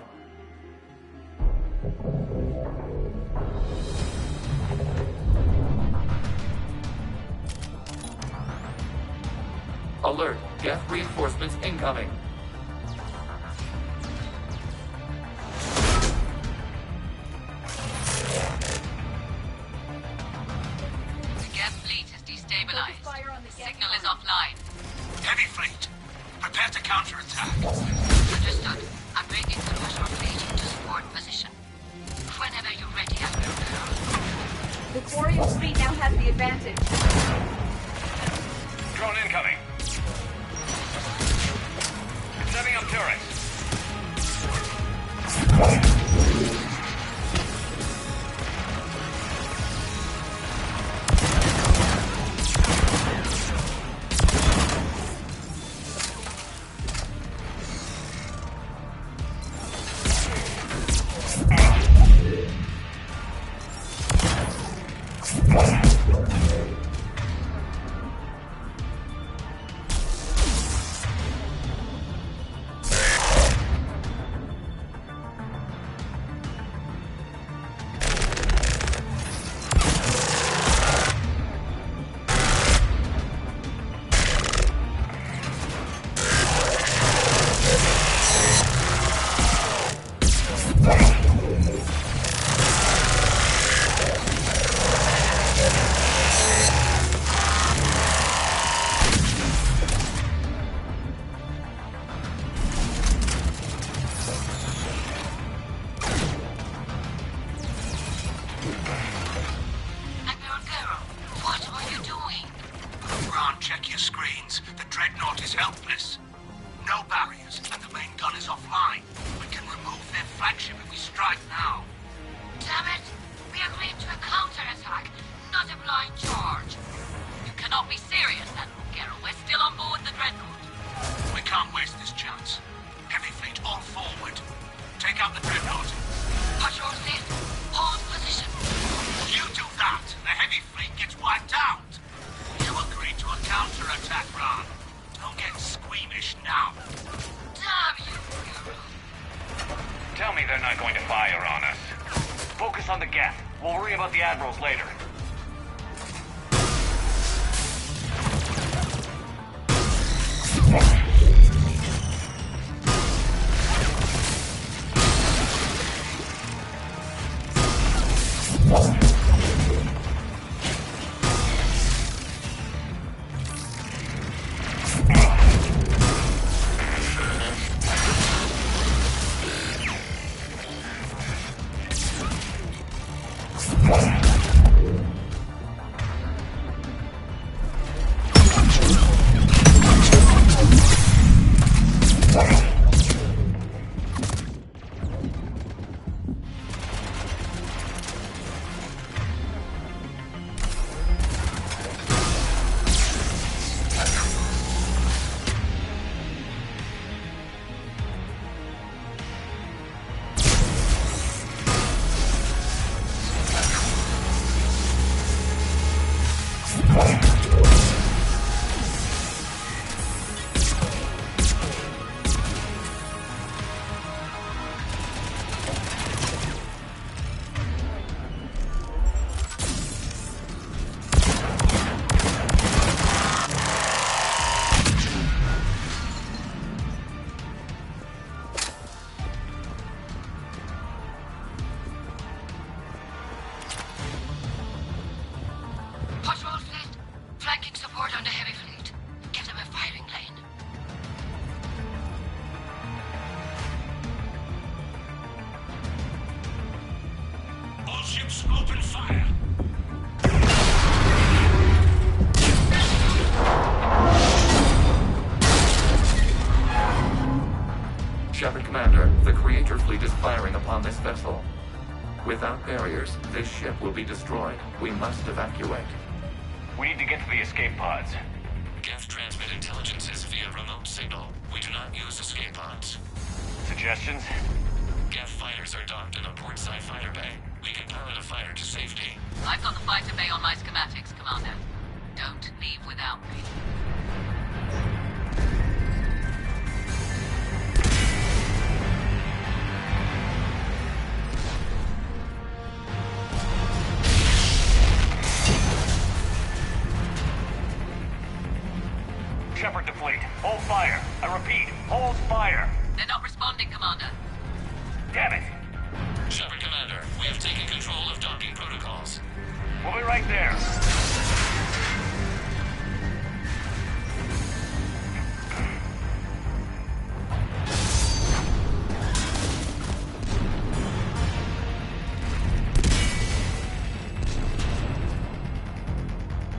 Alert! Geth reinforcements incoming! Signal is offline. Heavy fleet, prepare to counterattack. Understood. I'm bringing the Russian fleet into support position. Whenever you're ready, Admiral. The Quarian fleet now has the advantage. Drone incoming. Setting up turrets. Check your screens. The Dreadnought is helpless. No barriers, and the main gun is offline. We can remove their flagship if we strike now. Damn it! We agreed to a counterattack, not a blind charge. You cannot be serious, Admiral Garrow. We're still on board the Dreadnought. We can't waste this chance. Heavy fleet all forward. Take out the Dreadnought. Patrol fleet, hold position. You do that, the heavy fleet gets wiped out. You agreed to a counterattack, Ron. Don't get squeamish now. Damn you, Garrow. Tell me they're not going to fire on us. Focus on the Geth. We'll worry about the admirals later. ships, open fire. Shepard Commander, the Creator fleet is firing upon this vessel. Without barriers, this ship will be destroyed. We must evacuate. We need to get to the escape pods. Geth transmit intelligences via remote signal. We do not use escape pods. Suggestions? Geth fighters are docked in a portside fighter bay. We can pilot a fighter to safety. I've got the fighter bay on my schematics, Commander. Don't leave without me. Shepard to fleet. Hold fire. I repeat, hold fire. They're not responding, Commander. Damn it. Shepard Commander, we have taken control of docking protocols. We'll be right there.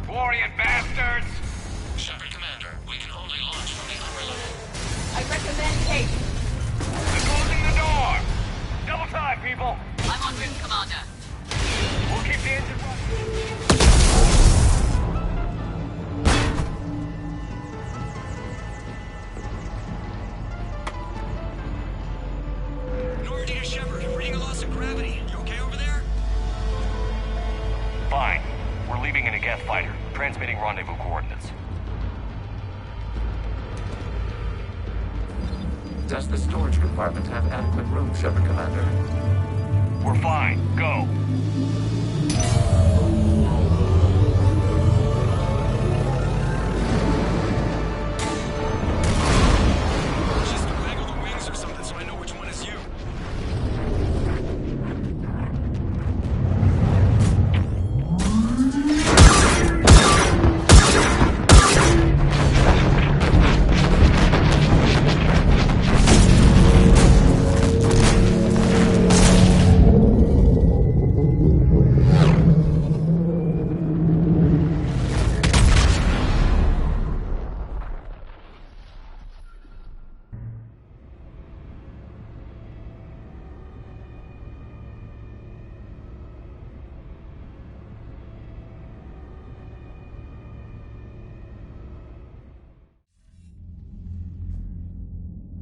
Glorious bastards! Shepard Commander, we can only launch from the upper level. I recommend haste. They're closing the door! Double time, people! I'm en route, Commander. We'll keep the engine running. Normandy to Shepard, reading a loss of gravity. You okay over there? Fine. We're leaving in a Geth fighter, transmitting rendezvous coordinates. Does the storage compartment have adequate room, Shepard Commander? We're fine. Go. Just waggle the wings or something so I know which one is you.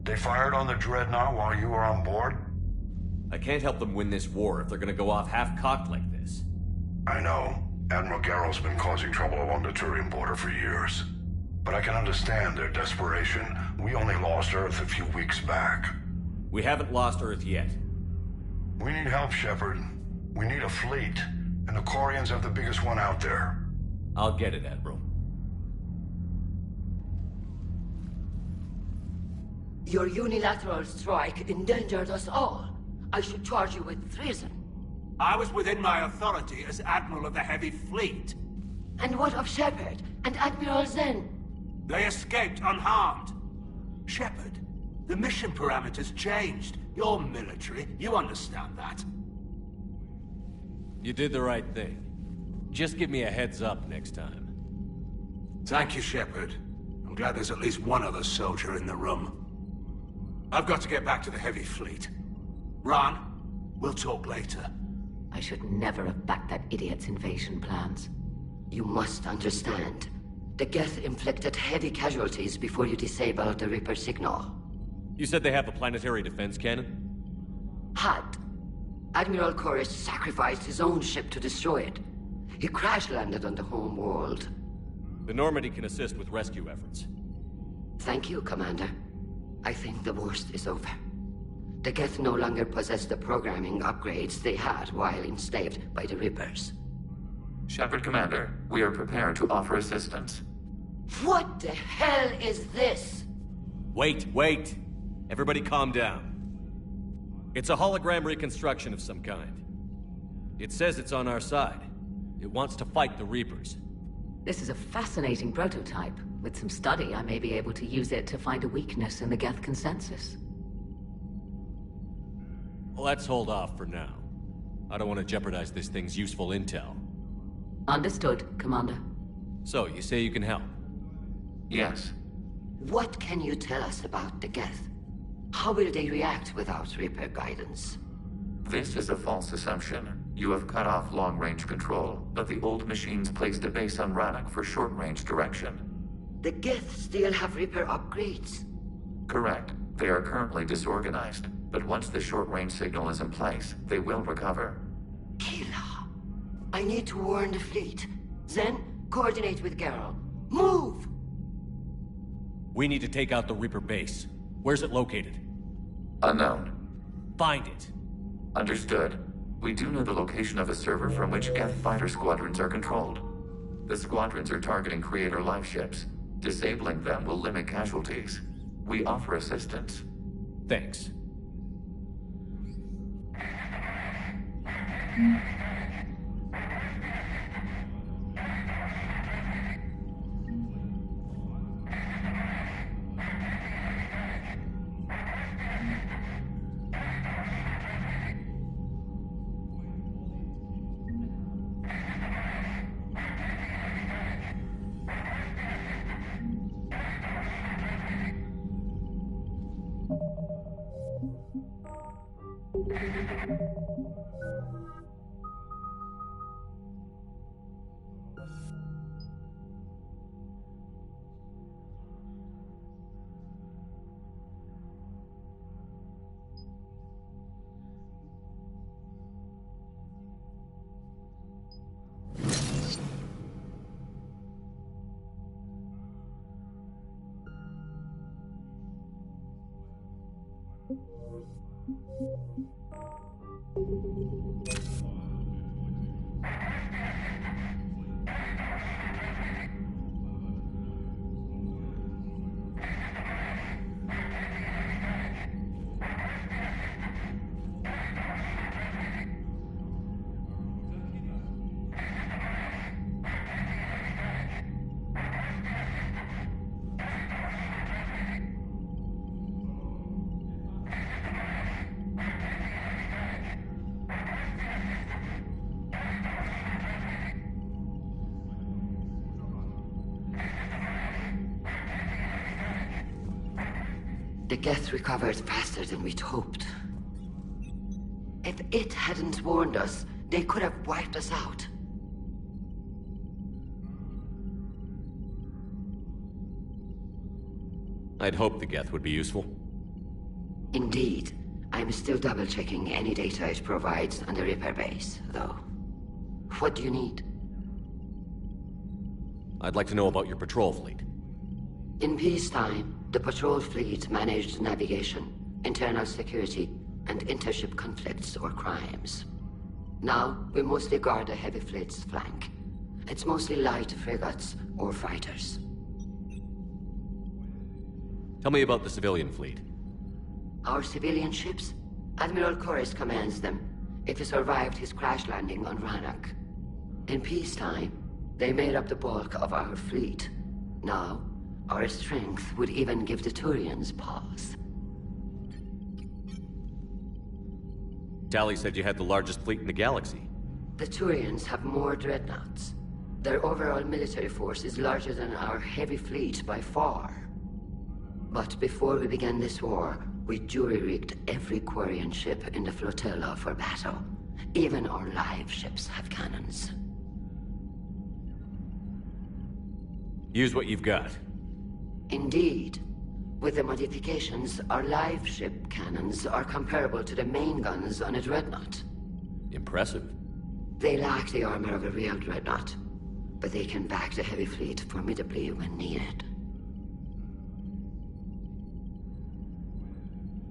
They fired on the Dreadnought while you were on board? I can't help them win this war if they're gonna go off half-cocked like this. I know. Admiral Garrow's been causing trouble along the Turian border for years. But I can understand their desperation. We only lost Earth a few weeks back. We haven't lost Earth yet. We need help, Shepard. We need a fleet. And the Corians have the biggest one out there. I'll get it, Admiral. Your unilateral strike endangered us all. I should charge you with treason. I was within my authority as Admiral of the Heavy Fleet. And what of Shepard and Admiral Zen? They escaped unharmed. Shepard, the mission parameters changed. You're military, you understand that. You did the right thing. Just give me a heads up next time. Thank you, Shepard. I'm glad there's at least one other soldier in the room. I've got to get back to the Heavy Fleet. Ron, we'll talk later. I should never have backed that idiot's invasion plans. You must understand. The Geth inflicted heavy casualties before you disabled the Reaper signal. You said they have a planetary defense cannon? Had. Admiral Chorus sacrificed his own ship to destroy it. He crash-landed on the home world. The Normandy can assist with rescue efforts. Thank you, Commander. I think the worst is over. The Geth no longer possess the programming upgrades they had while enslaved by the Reapers. Shepard Commander, we are prepared to offer assistance. What the hell is this? Wait. Everybody calm down. It's a hologram reconstruction of some kind. It says it's on our side. It wants to fight the Reapers. This is a fascinating prototype. With some study, I may be able to use it to find a weakness in the Geth consensus. Let's hold off for now. I don't want to jeopardize this thing's useful intel. Understood, Commander. So, you say you can help? Yes. What can you tell us about the Geth? How will they react without Reaper guidance? This is a false assumption. You have cut off long-range control, but the old machines placed a base on Rannoch for short-range direction. The Geth still have Reaper upgrades? Correct. They are currently disorganized, but once the short-range signal is in place, they will recover. Kila, I need to warn the fleet. Then, coordinate with Geralt. Move! We need to take out the Reaper base. Where's it located? Unknown. Find it. Understood. We do know the location of a server from which Geth fighter squadrons are controlled. The squadrons are targeting Creator life ships. Disabling them will limit casualties. We offer assistance. Thanks. The Geth recovered faster than we'd hoped. If it hadn't warned us, they could have wiped us out. I'd hoped the Geth would be useful. Indeed. I'm still double-checking any data it provides on the Reaper base, though. What do you need? I'd like to know about your patrol fleet. In peacetime, the patrol fleet managed navigation, internal security, and intership conflicts or crimes. Now, we mostly guard the heavy fleet's flank. It's mostly light frigates or fighters. Tell me about the civilian fleet. Our civilian ships? Admiral Corus commands them. It survived his crash landing on Rannoch. In peacetime, they made up the bulk of our fleet. Now, our strength would even give the Turians pause. Tali said you had the largest fleet in the galaxy. The Turians have more dreadnoughts. Their overall military force is larger than our heavy fleet by far. But before we began this war, we jury-rigged every Quarian ship in the flotilla for battle. Even our live ships have cannons. Use what you've got. Indeed. With the modifications, our live ship cannons are comparable to the main guns on a dreadnought. Impressive. They lack the armor of a real dreadnought, but they can back the heavy fleet formidably when needed.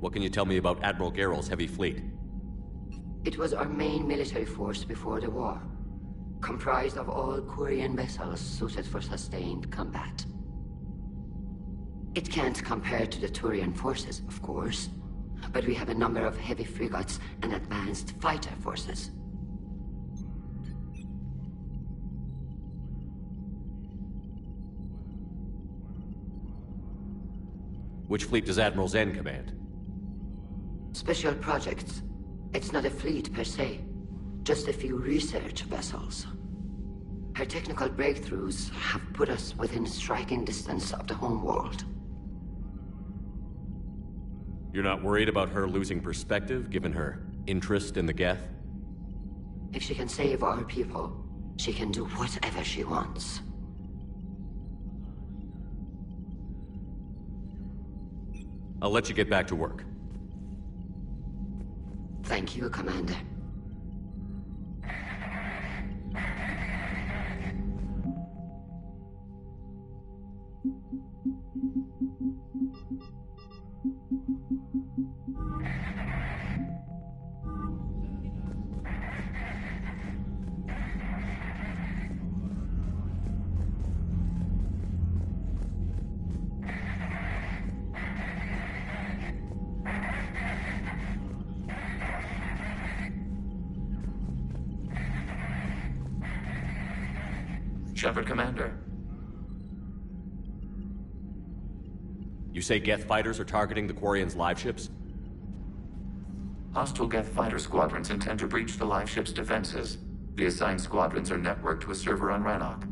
What can you tell me about Admiral Geralt's heavy fleet? It was our main military force before the war, comprised of all Quarian vessels suited for sustained combat. It can't compare to the Turian forces, of course, but we have a number of heavy frigates and advanced fighter forces. Which fleet does Admiral Zen command? Special projects. It's not a fleet per se. just a few research vessels. Her technical breakthroughs have put us within striking distance of the homeworld. You're not worried about her losing perspective, given her interest in the Geth? If she can save our people, she can do whatever she wants. I'll let you get back to work. Thank you, Commander. Shepard, Commander. You say Geth fighters are targeting the Quarians' live ships? Hostile Geth fighter squadrons intend to breach the live ship's defenses. The assigned squadrons are networked to a server on Rannoch.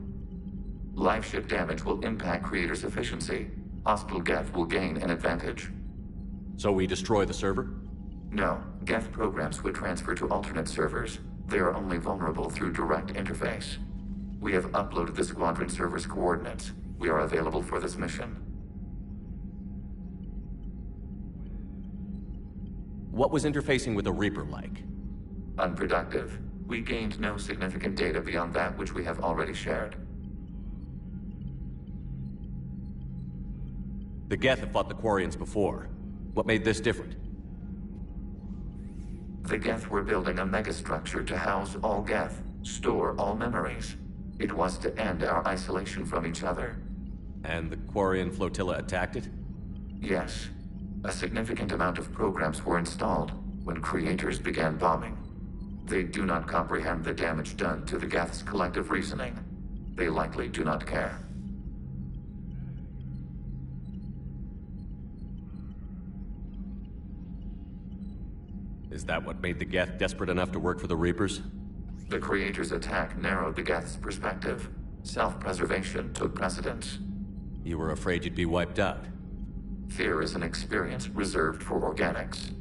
Live ship damage will impact Creator's efficiency. Hostile Geth will gain an advantage. So we destroy the server? No. Geth programs would transfer to alternate servers. They are only vulnerable through direct interface. We have uploaded the squadron server's coordinates. We are available for this mission. What was interfacing with the Reaper like? Unproductive. We gained no significant data beyond that which we have already shared. The Geth have fought the Quarians before. What made this different? The Geth were building a megastructure to house all Geth, store all memories. It was to end our isolation from each other. And the Quarian flotilla attacked it? Yes. A significant amount of programs were installed when Creators began bombing. They do not comprehend the damage done to the Geth's collective reasoning. They likely do not care. Is that what made the Geth desperate enough to work for the Reapers? The Creator's attack narrowed the Geth's perspective. Self-preservation took precedence. You were afraid you'd be wiped out. Fear is an experience reserved for organics.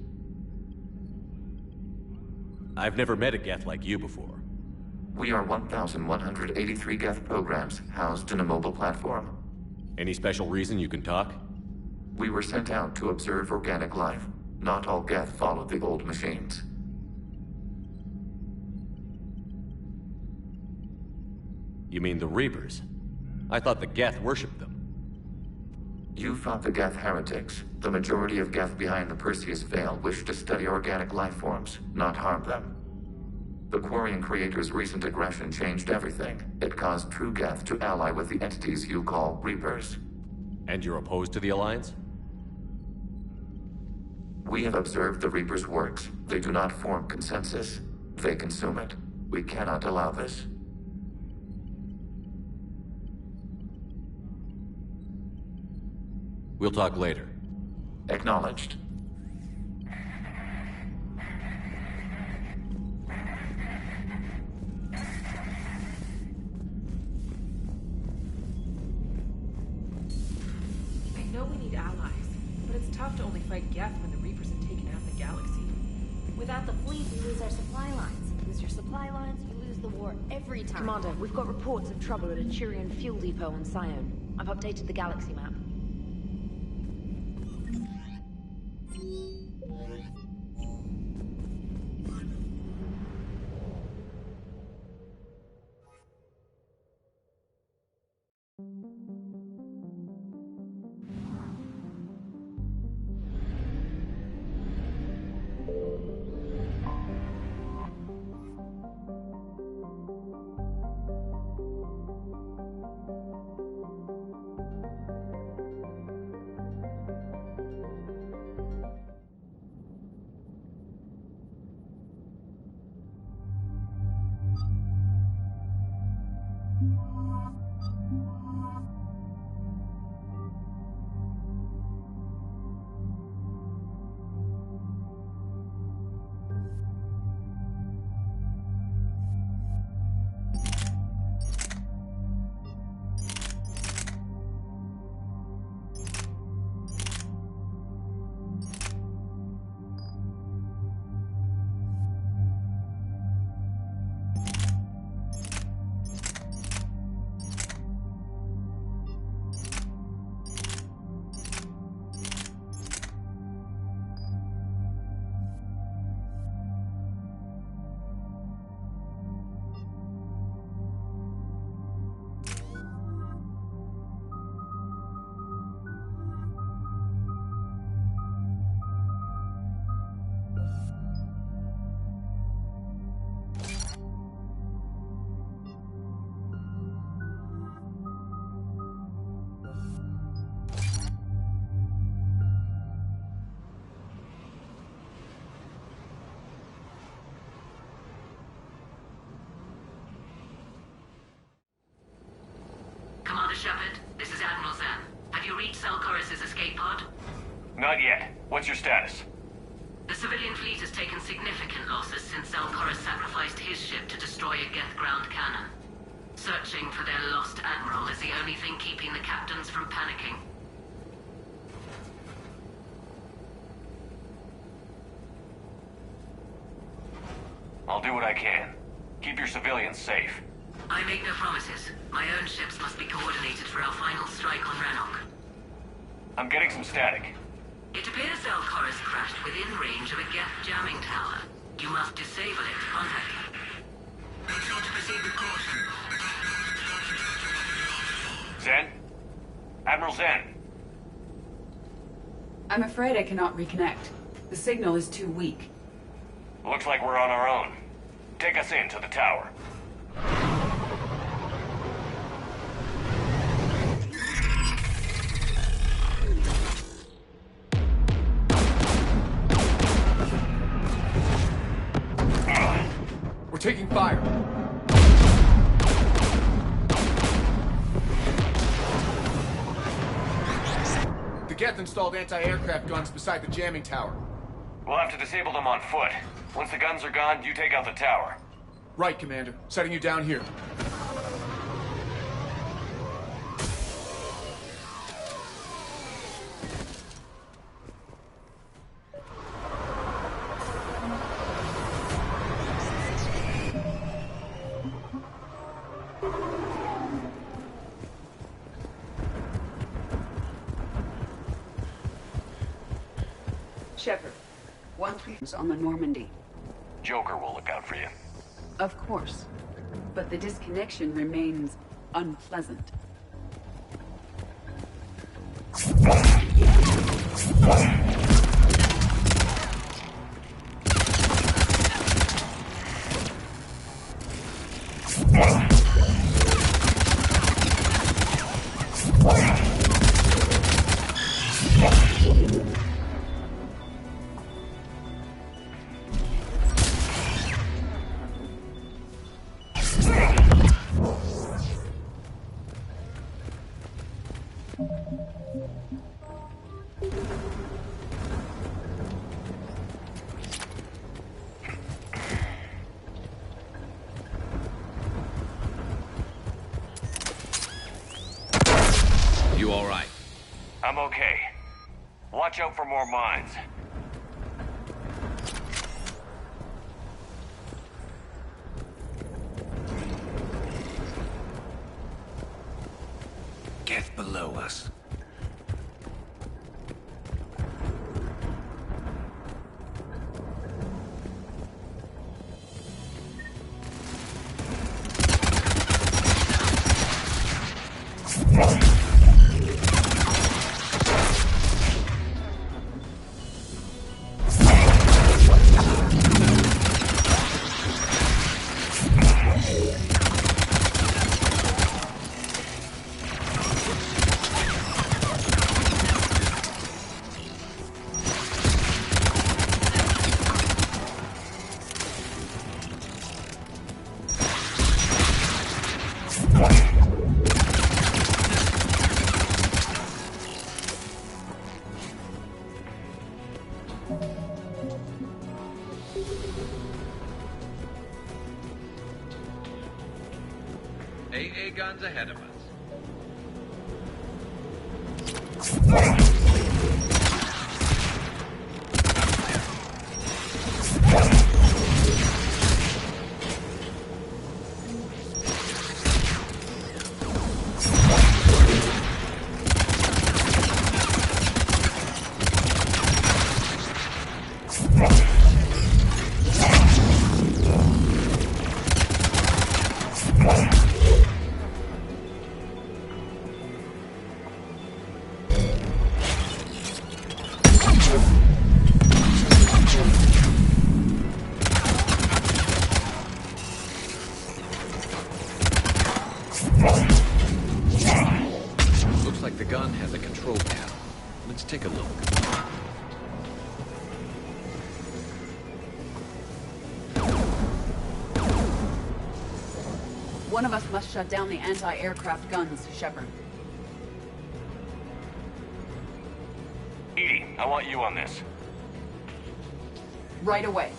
I've never met a Geth like you before. We are 1,183 Geth programs housed in a mobile platform. Any special reason you can talk? We were sent out to observe organic life. Not all Geth followed the old machines. You mean the Reapers? I thought the Geth worshipped them. You fought the Geth heretics. The majority of Geth behind the Perseus Veil wished to study organic life forms, not harm them. The Quarian Creator's recent aggression changed everything. It caused true Geth to ally with the entities you call Reapers. And you're opposed to the Alliance? We have observed the Reapers' works. They do not form consensus. They consume it. We cannot allow this. We'll talk later. Acknowledged. I know we need allies, but it's tough to only fight Geth when the Reapers have taken out the galaxy. Without the fleet, we lose our supply lines. You lose your supply lines, you lose the war every time. Commander, we've got reports of trouble at a Turian fuel depot on Sion. I've updated the galaxy map. Not yet. What's your status? The civilian fleet has taken significant losses since Zalcoris sacrificed his ship to destroy a Geth ground cannon. Searching for their lost admiral is the only thing keeping the captains from panicking. I'll do what I can. Keep your civilians safe. I make no promises. My own ships must be coordinated for our final strike on Rannoch. I'm getting some static. It appears Zalcoris crashed within range of a Geth jamming tower. You must disable it to contact him. Zen? Admiral Zen? I'm afraid I cannot reconnect. The signal is too weak. Looks like we're on our own. Take us in to the tower. We're taking fire. The Geth installed anti-aircraft guns beside the jamming tower. We'll have to disable them on foot. Once the guns are gone, you take out the tower. Right, Commander. Setting you down here. Shepard, on the Normandy. Joker will look out for you. Of course. But the disconnection remains unpleasant. You all right? I'm okay. Watch out for more mines. Geth below us. AA guns ahead of us. Looks like the gun has a control panel. Let's take a look. One of us must shut down the anti-aircraft guns, Shepard. Edie, I want you on this. Right away.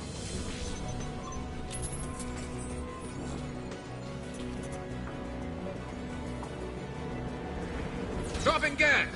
Dropping gas!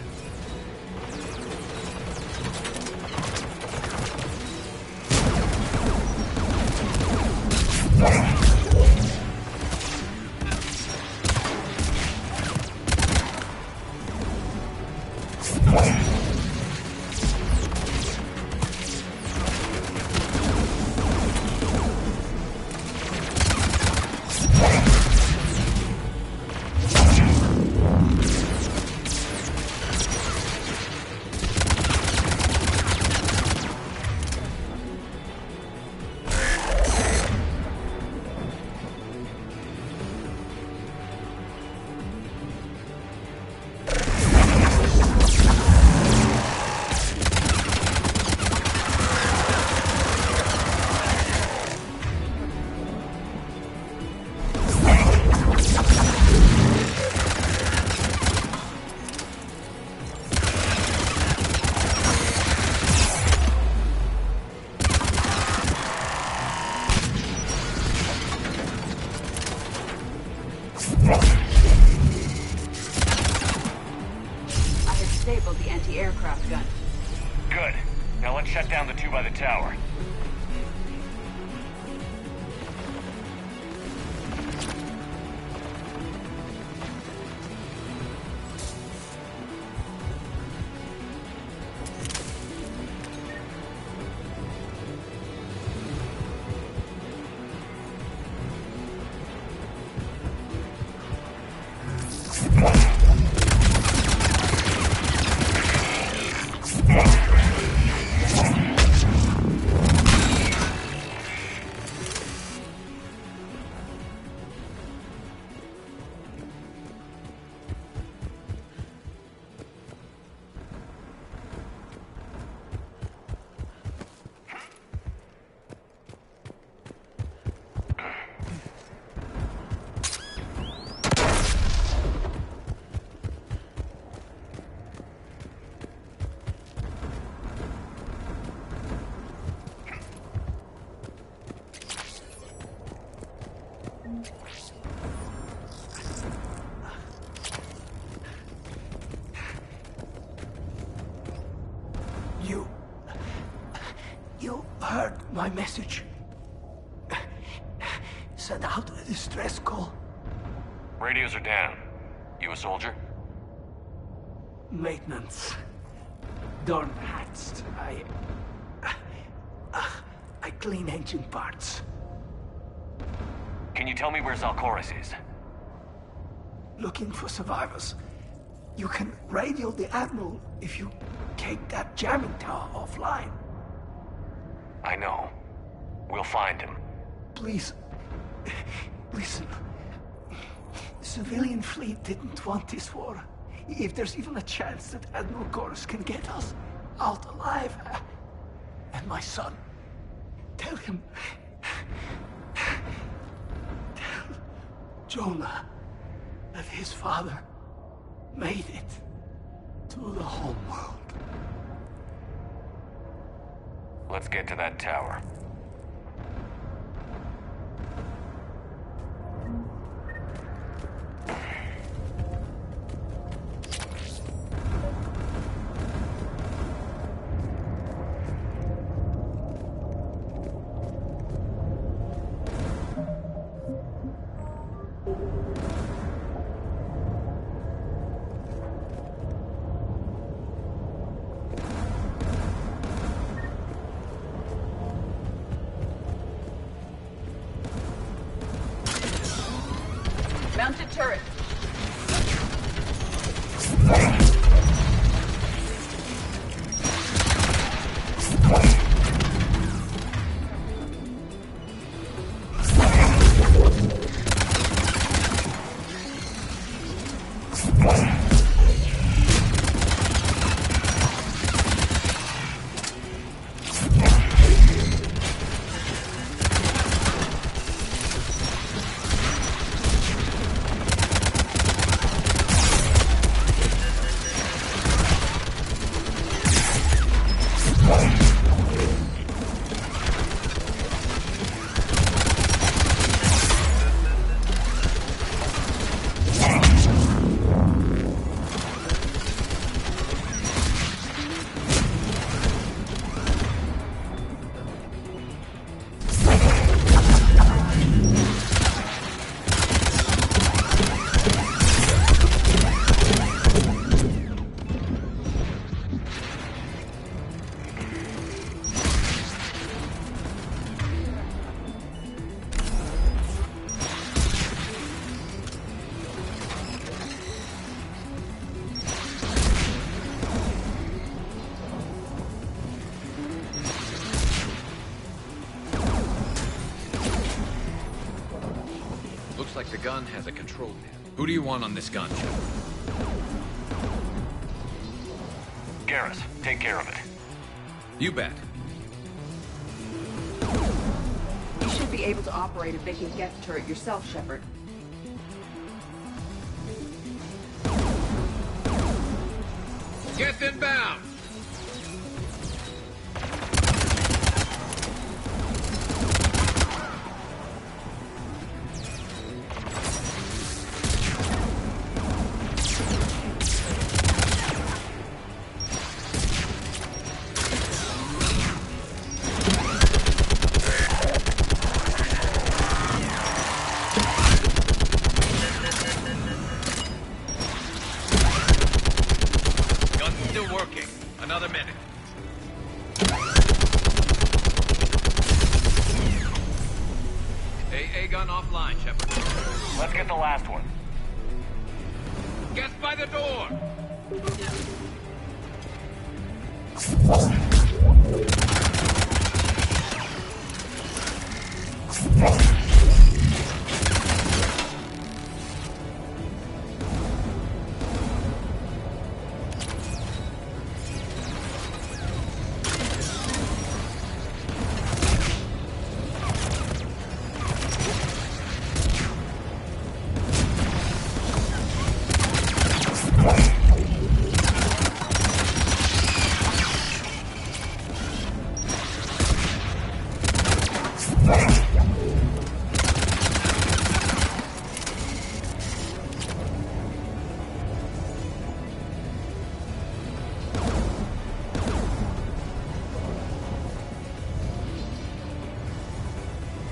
Disabled the anti-aircraft gun. Good. Now let's shut down the two by the tower. You heard my message. Send out a distress call. Radios are down. You a soldier? Maintenance. Darn hats. I clean engine parts. Can you tell me where Zalcoris is? Looking for survivors. You can radio the Admiral if you take that jamming tower offline. I know. We'll find him. Please, listen. The civilian fleet didn't want this war. If there's even a chance that Admiral Gorus can get us out alive, and my son, tell him, tell Jonah that his father made it to the homeworld. Let's get to that tower. Mounted turret. Looks like the gun has a control pin. Who do you want on this gun, Shepard? Garrus, take care of it. You bet. You should be able to operate a vacant Geth turret yourself, Shepard. Geth inbound! Another minute. AA gun offline, Shepard. Let's get the last one. Get by the door!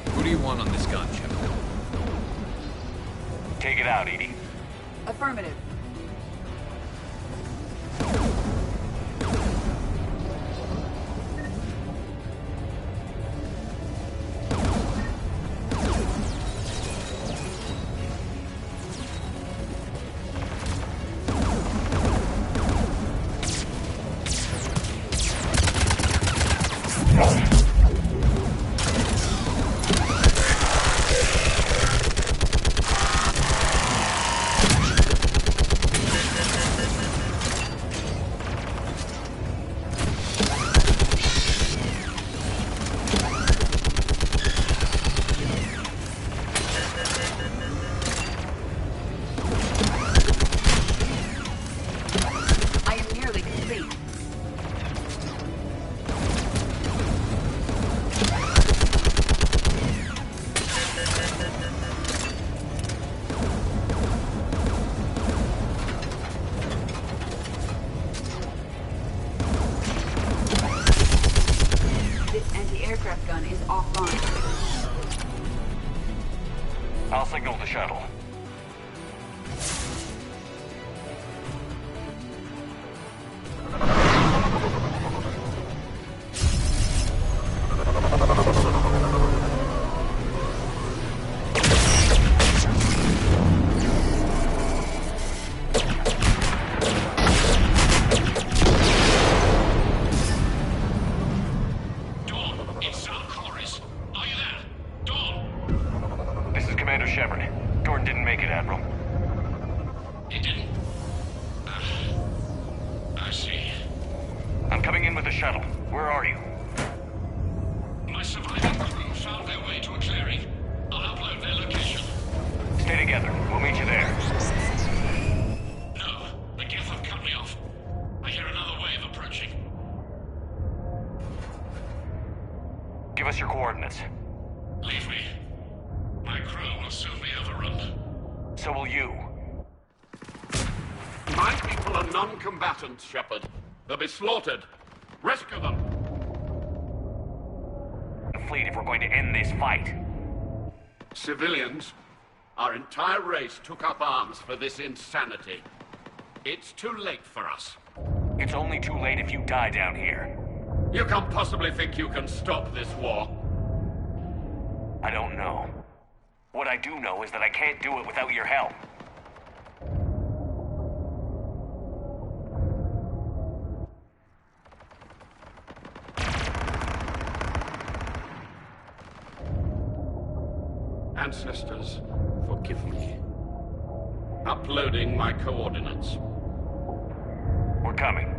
Who do you want on this gun, Shepard? Take it out, Edie. Affirmative. I'll signal the shuttle. Shepard. Gordon didn't make it, Admiral. He didn't? I see. I'm coming in with the shuttle. Where are you? My surviving crew found their way to a clearing. I'll upload their location. Stay together. We'll meet you there. No, the Geth have cut me off. I hear another wave approaching. Give us your coordinates. Leave me. My crew will soon be overrun. So will you. My people are non-combatants, Shepard. They'll be slaughtered. Rescue them. The fleet if we're going to end this fight. Civilians, our entire race took up arms for this insanity. It's too late for us. It's only too late if you die down here. You can't possibly think you can stop this war. I don't know. What I do know is that I can't do it without your help. Ancestors, Forgive me. Uploading my coordinates. We're coming.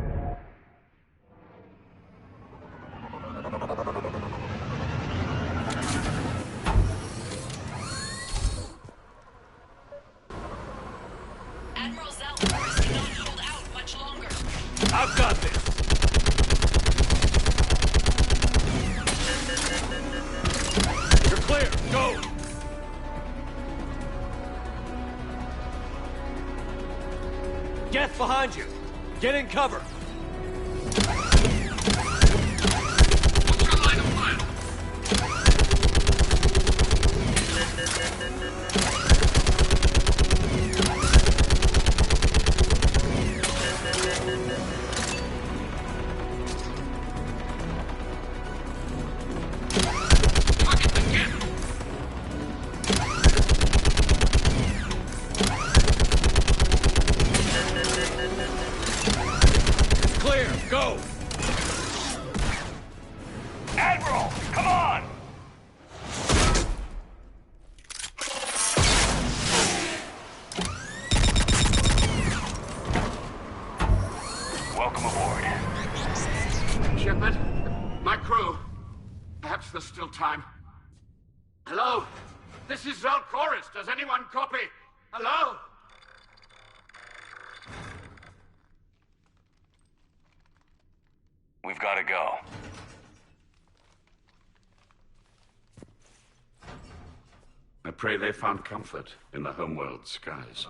Admiral Zalforus cannot hold out much longer. I've got this! You're clear! Go! Geth behind you! Get in cover! Clear! Go! Admiral, come on! Welcome aboard. Shepard, my crew. Perhaps there's still time. Hello? This is Zalforus. Does anyone copy? Hello? We've got to go. I pray they found comfort in the homeworld skies.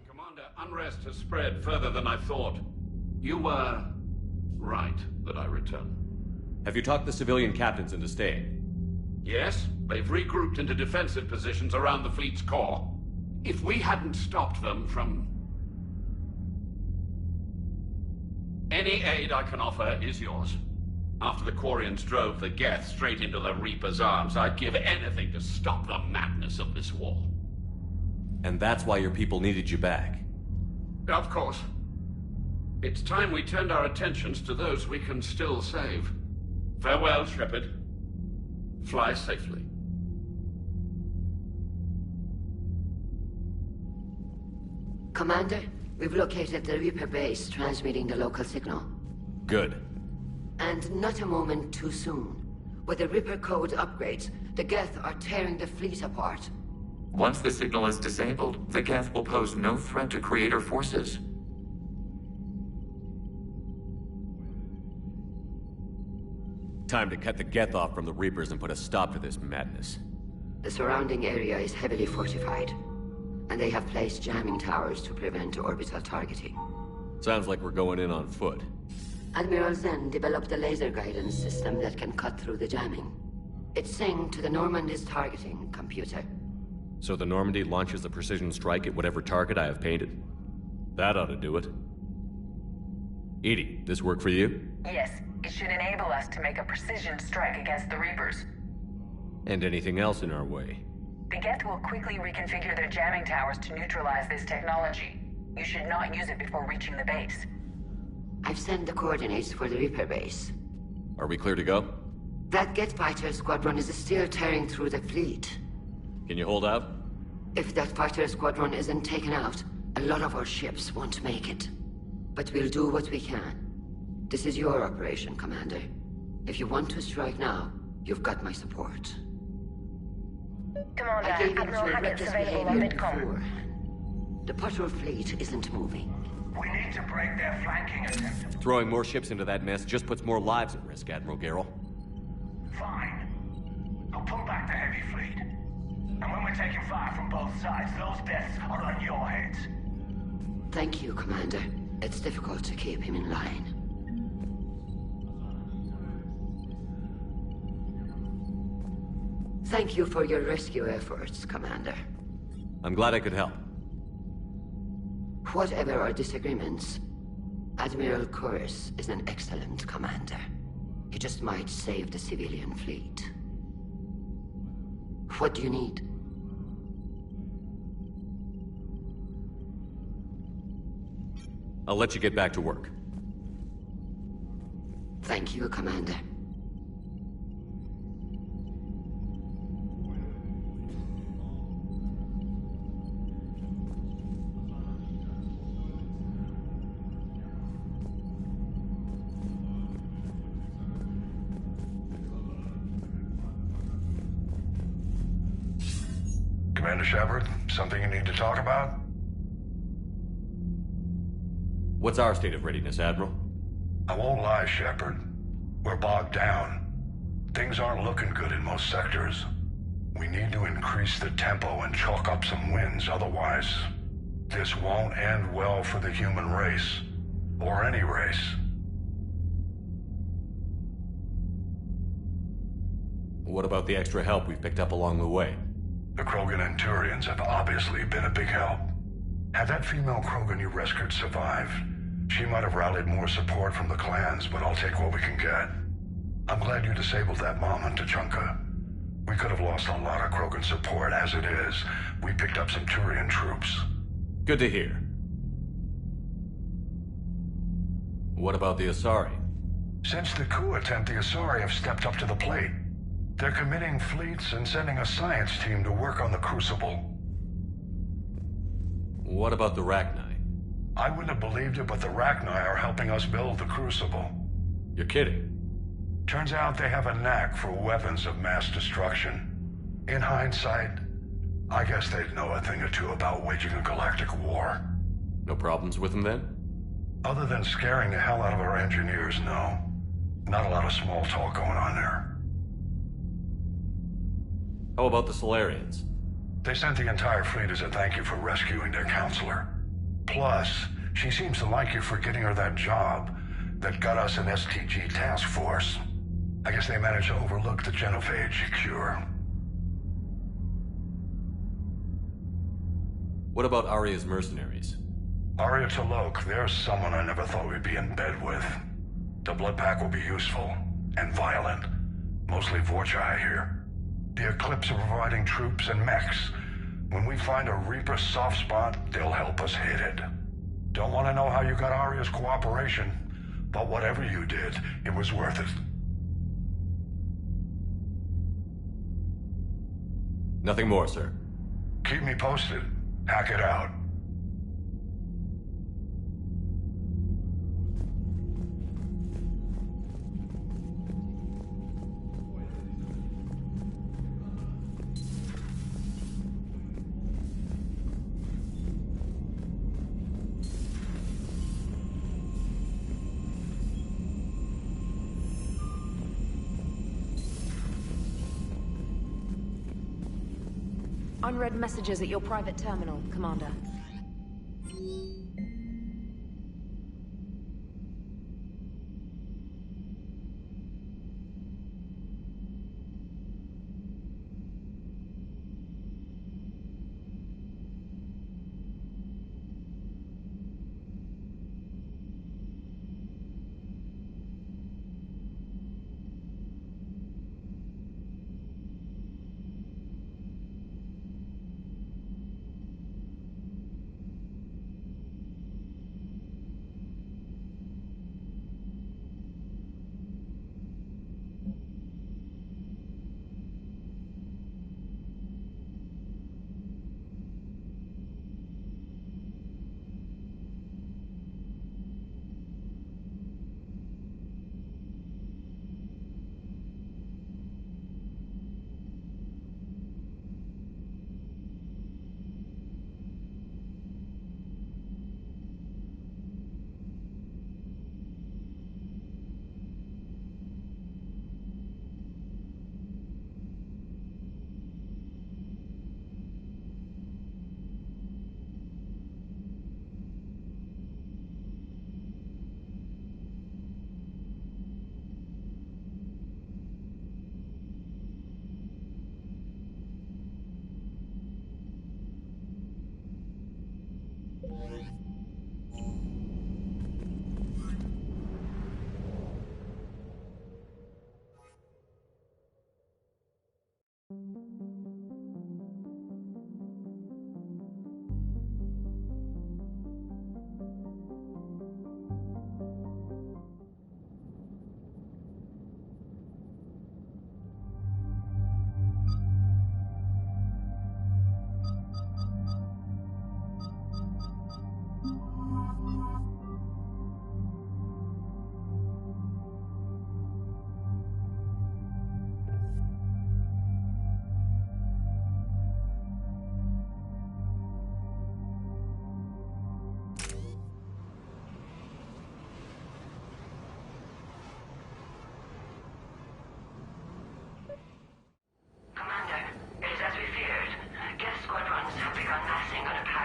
Commander, unrest has spread further than I thought. You were right that I return. Have you talked the civilian captains into staying? Yes, they've regrouped into defensive positions around the fleet's core. If we hadn't stopped them from... Any aid I can offer is yours. After the Quarians drove the Geth straight into the Reaper's arms, I'd give anything to stop the madness of this war. And that's why your people needed you back. Of course. It's time we turned our attentions to those we can still save. Farewell, Shepard. Fly safely. Commander, we've located the Reaper base transmitting the local signal. Good. And not a moment too soon. With the Reaper code upgrades, the Geth are tearing the fleet apart. Once the signal is disabled, the Geth will pose no threat to Creator forces. Time to cut the Geth off from the Reapers and put a stop to this madness. The surrounding area is heavily fortified, and they have placed jamming towers to prevent orbital targeting. Sounds like we're going in on foot. Admiral Zen developed a laser guidance system that can cut through the jamming. It's synced to the Normandy's targeting computer. So the Normandy launches a precision strike at whatever target I have painted? That ought to do it. Edie, this work for you? Yes, it should enable us to make a precision strike against the Reapers. And anything else in our way? The Geth will quickly reconfigure their jamming towers to neutralize this technology. You should not use it before reaching the base. I've sent the coordinates for the Reaper base. Are we clear to go? That Geth fighter squadron is still tearing through the fleet. Can you hold out? If that fighter squadron isn't taken out, a lot of our ships won't make it. But we'll do what we can. This is your operation, Commander. If you want to strike now, you've got my support. Commander, I gave Admiral you Hackett's reckless available on behavior Midcom. beforehand. The patrol fleet isn't moving. We need to break their flanking attempt. Throwing more ships into that mess just puts more lives at risk, Admiral Garrel. Fine. I'll pull back the heavy fleet. And when we're taking fire from both sides, those deaths are on your heads. Thank you, Commander. It's difficult to keep him in line. Thank you for your rescue efforts, Commander. I'm glad I could help. Whatever our disagreements, Admiral Chorus is an excellent commander. He just might save the civilian fleet. What do you need? I'll let you get back to work. Thank you, Commander. Commander Shepard, something you need to talk about? What's our state of readiness, Admiral? I won't lie, Shepard. We're bogged down. Things aren't looking good in most sectors. We need to increase the tempo and chalk up some wins, otherwise this won't end well for the human race. Or any race. What about the extra help we've picked up along the way? The Krogan and Turians have obviously been a big help. Had that female Krogan you rescued survived, she might have rallied more support from the clans, but I'll take what we can get. I'm glad you disabled that bomb on Tachanka. We could have lost a lot of Krogan support. As it is, we picked up some Turian troops. Good to hear. What about the Asari? Since the coup attempt, the Asari have stepped up to the plate. They're committing fleets and sending a science team to work on the Crucible. What about the Rachni? I wouldn't have believed it, but the Rachni are helping us build the Crucible. You're kidding. Turns out they have a knack for weapons of mass destruction. In hindsight, I guess they'd know a thing or two about waging a galactic war. No problems with them then? Other than scaring the hell out of our engineers, no. Not a lot of small talk going on there. How about the Solarians? They sent the entire fleet as a thank you for rescuing their counselor. Plus, she seems to like you for getting her that job that got us an STG task force. I guess they managed to overlook the genophage cure. What about Arya's mercenaries? Arya T'Loak, there's someone I never thought we'd be in bed with. The blood pack will be useful and violent. Mostly Vorcha, I hear. The Eclipse are providing troops and mechs. When we find a Reaper soft spot, they'll help us hit it. Don't want to know how you got Arya's cooperation, but whatever you did, it was worth it. Nothing more, sir. Keep me posted. Hack it out. Unread messages at your private terminal, Commander.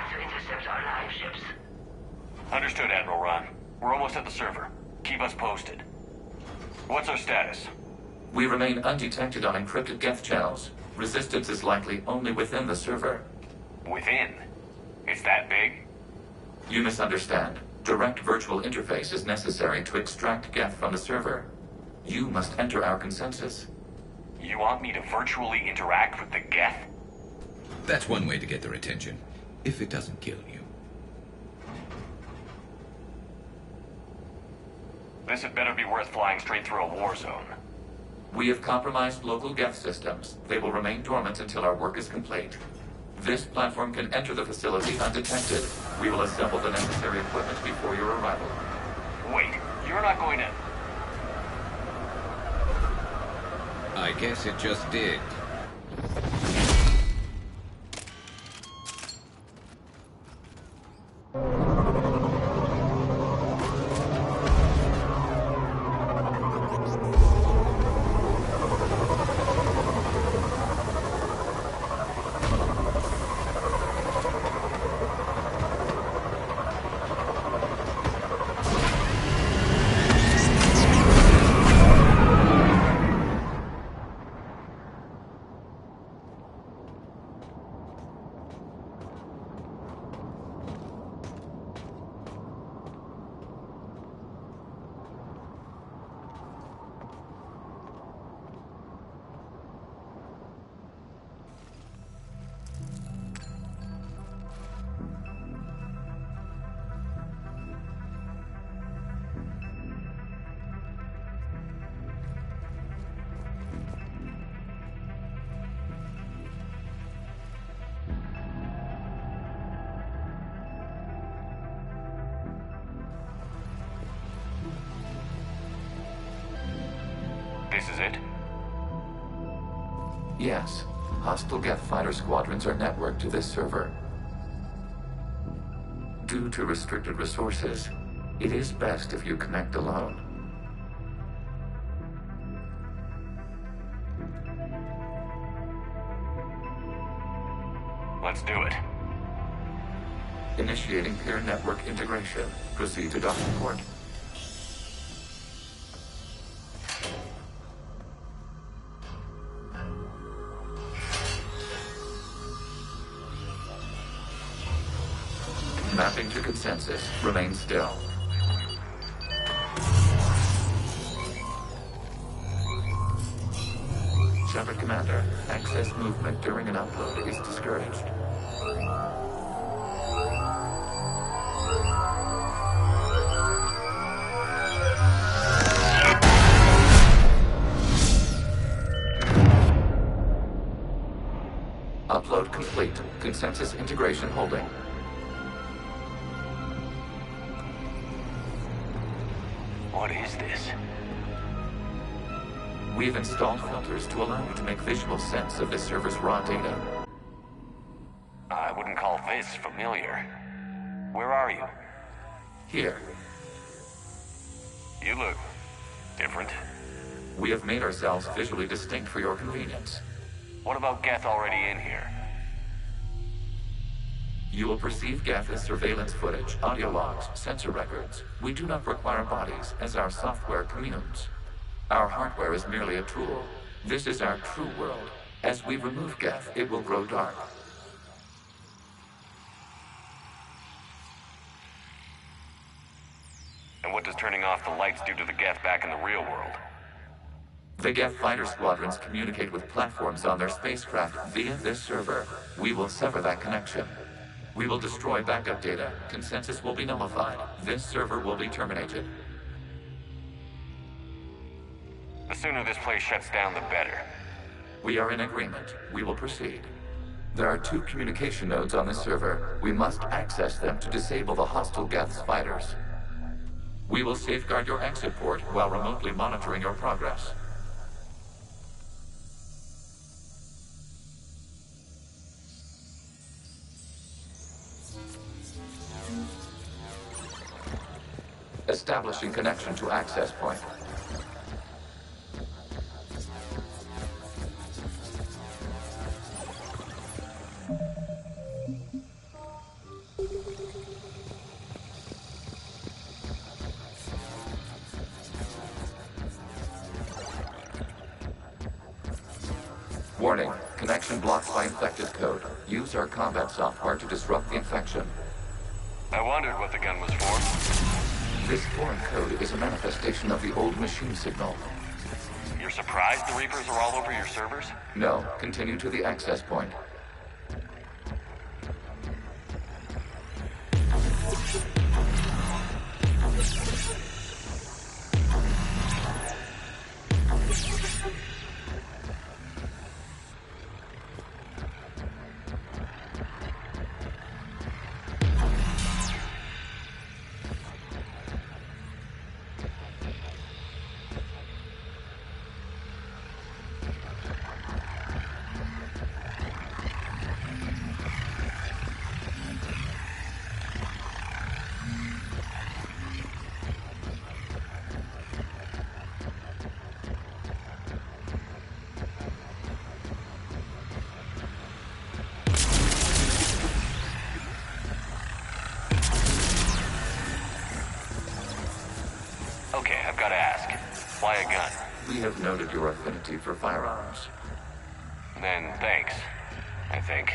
have to intercept our live ships. Understood, Admiral Ron. We're almost at the server. Keep us posted. What's our status? We remain undetected on encrypted Geth channels. Resistance is likely only within the server. Within? It's that big? You misunderstand. Direct virtual interface is necessary to extract Geth from the server. You must enter our consensus. You want me to virtually interact with the Geth? That's one way to get their attention, if it doesn't kill you. This had better be worth flying straight through a war zone. We have compromised local Geth systems. They will remain dormant until our work is complete. This platform can enter the facility undetected. We will assemble the necessary equipment before your arrival. Wait, you're not going to... I guess it just did. This is it? Yes. Hostile Geth fighter squadrons are networked to this server. Due to restricted resources, it is best if you connect alone. Let's do it. Initiating peer network integration. Proceed to docking port. Mapping to consensus. Remain still. Shepard Commander, access movement during an upload is discouraged. Upload complete. Consensus integration holding. What is this? We've installed filters to allow you to make visual sense of this server's raw data. I wouldn't call this familiar. Where are you? Here. You look different. We have made ourselves visually distinct for your convenience. What about Geth already in here? You will perceive Geth as surveillance footage, audio logs, sensor records. We do not require bodies, as our software communes. Our hardware is merely a tool. This is our true world. As we remove Geth, it will grow dark. And what does turning off the lights do to the Geth back in the real world? The Geth fighter squadrons communicate with platforms on their spacecraft via this server. We will sever that connection. We will destroy backup data. Consensus will be nullified. This server will be terminated. The sooner this place shuts down, the better. We are in agreement. We will proceed. There are 2 communication nodes on this server. We must access them to disable the hostile Geth's fighters. We will safeguard your exit port while remotely monitoring your progress. Establishing connection to access point. Connection blocked by infected code. Use our combat software to disrupt the infection. I wondered what the gun was for. This foreign code is a manifestation of the old machine signal. You're surprised the Reapers are all over your servers? No, continue to the access point. Okay, I've got to ask. Why a gun? We have noted your affinity for firearms. Then thanks, I think.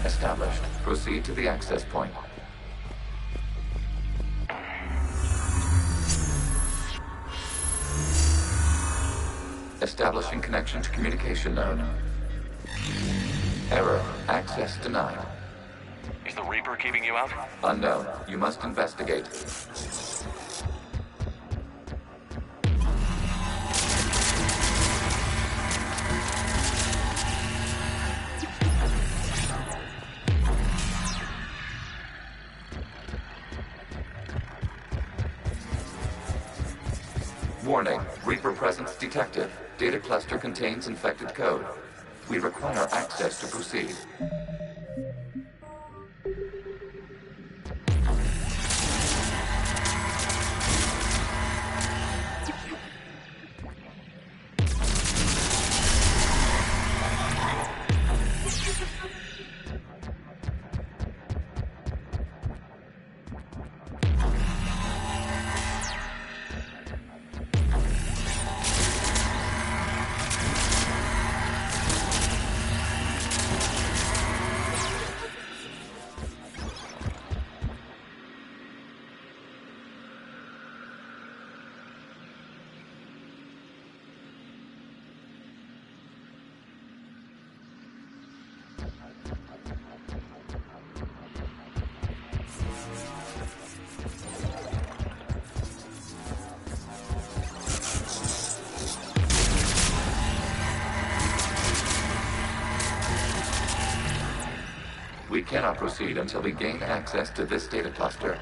Established. Proceed to the access point. Establishing connection to communication node. Error. Access denied. Is the Reaper keeping you out? Unknown. You must investigate. Warning, Reaper presence detected. Data cluster contains infected code. We require access to proceed. We cannot proceed until we gain access to this data cluster.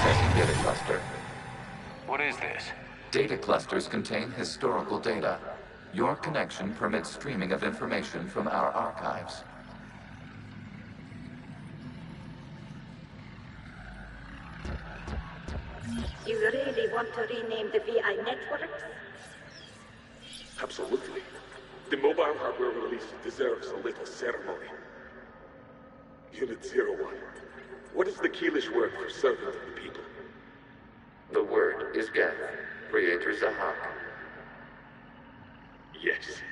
Accessing data cluster. What is this? Data clusters contain historical data. Your connection permits streaming of information from our archives. You really want to rename the VI networks? Absolutely. The mobile hardware release deserves a little ceremony. Unit 01. What is the Keelish word for servant of the people? The word is Geth, Creator Zahak. Yes.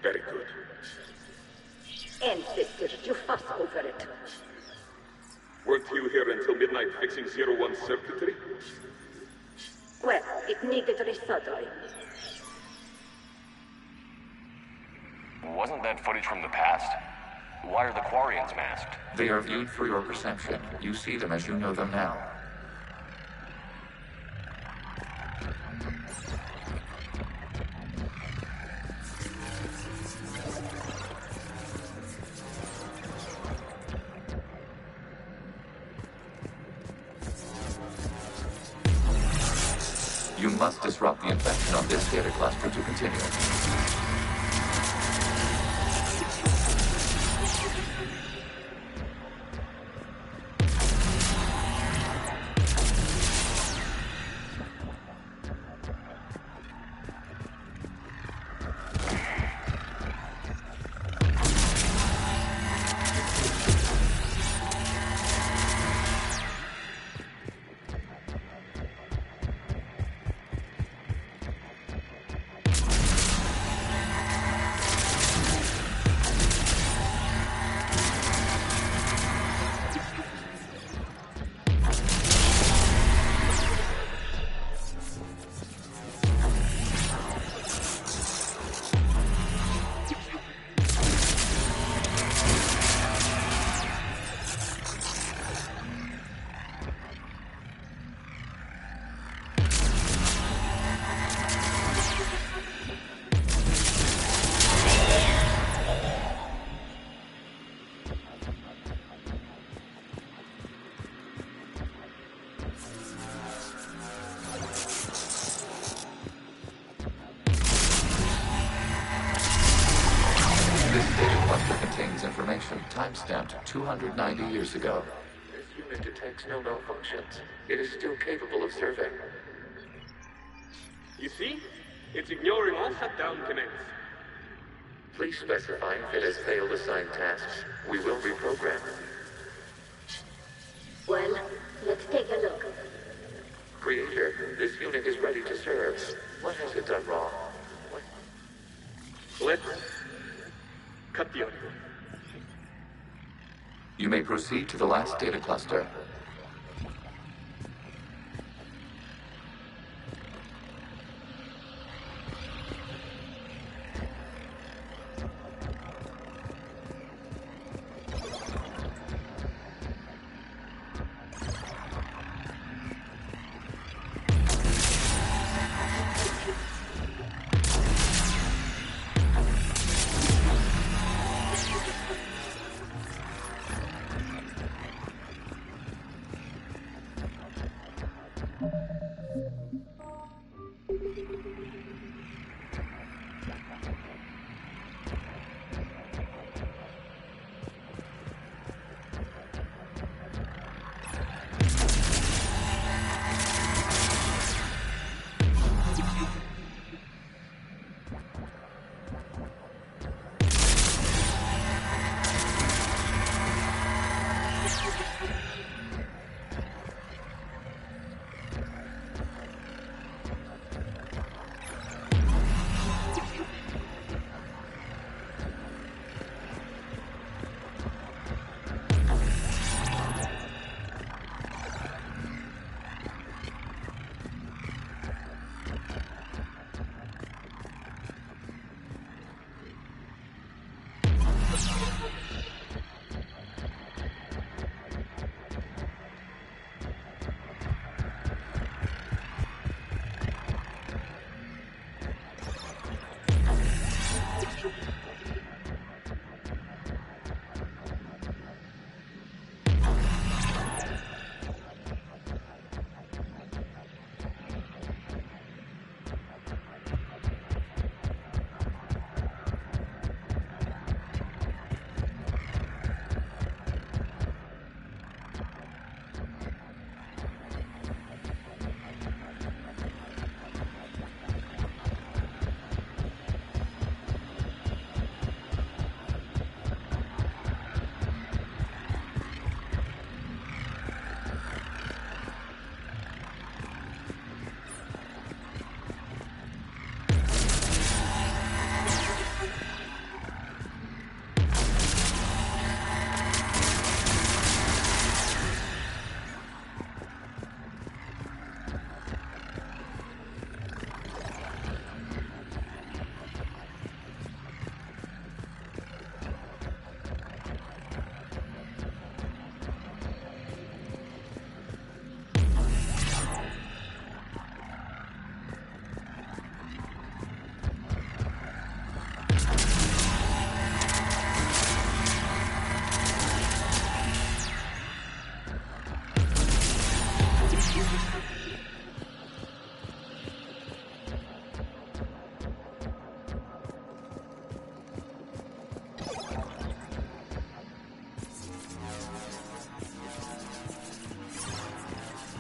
Very good. Ancestors, you fuss over it. Weren't you here until midnight fixing 01's circuitry? Well, it needed resoldering. Wasn't that footage from the past? Why are the Quarians masked? They are viewed for your perception. You see them as you know them now. You must disrupt the infection on this data cluster to continue. Time-stamped 290 years ago. This unit detects no malfunctions. It is still capable of serving. You see? It's ignoring all shutdown connects. Please specify if it has failed assigned tasks. We will reprogram. Well, let's take a look. Creator, this unit is ready to serve. What has it done wrong? Let's cut the audio. You may proceed to the last data cluster.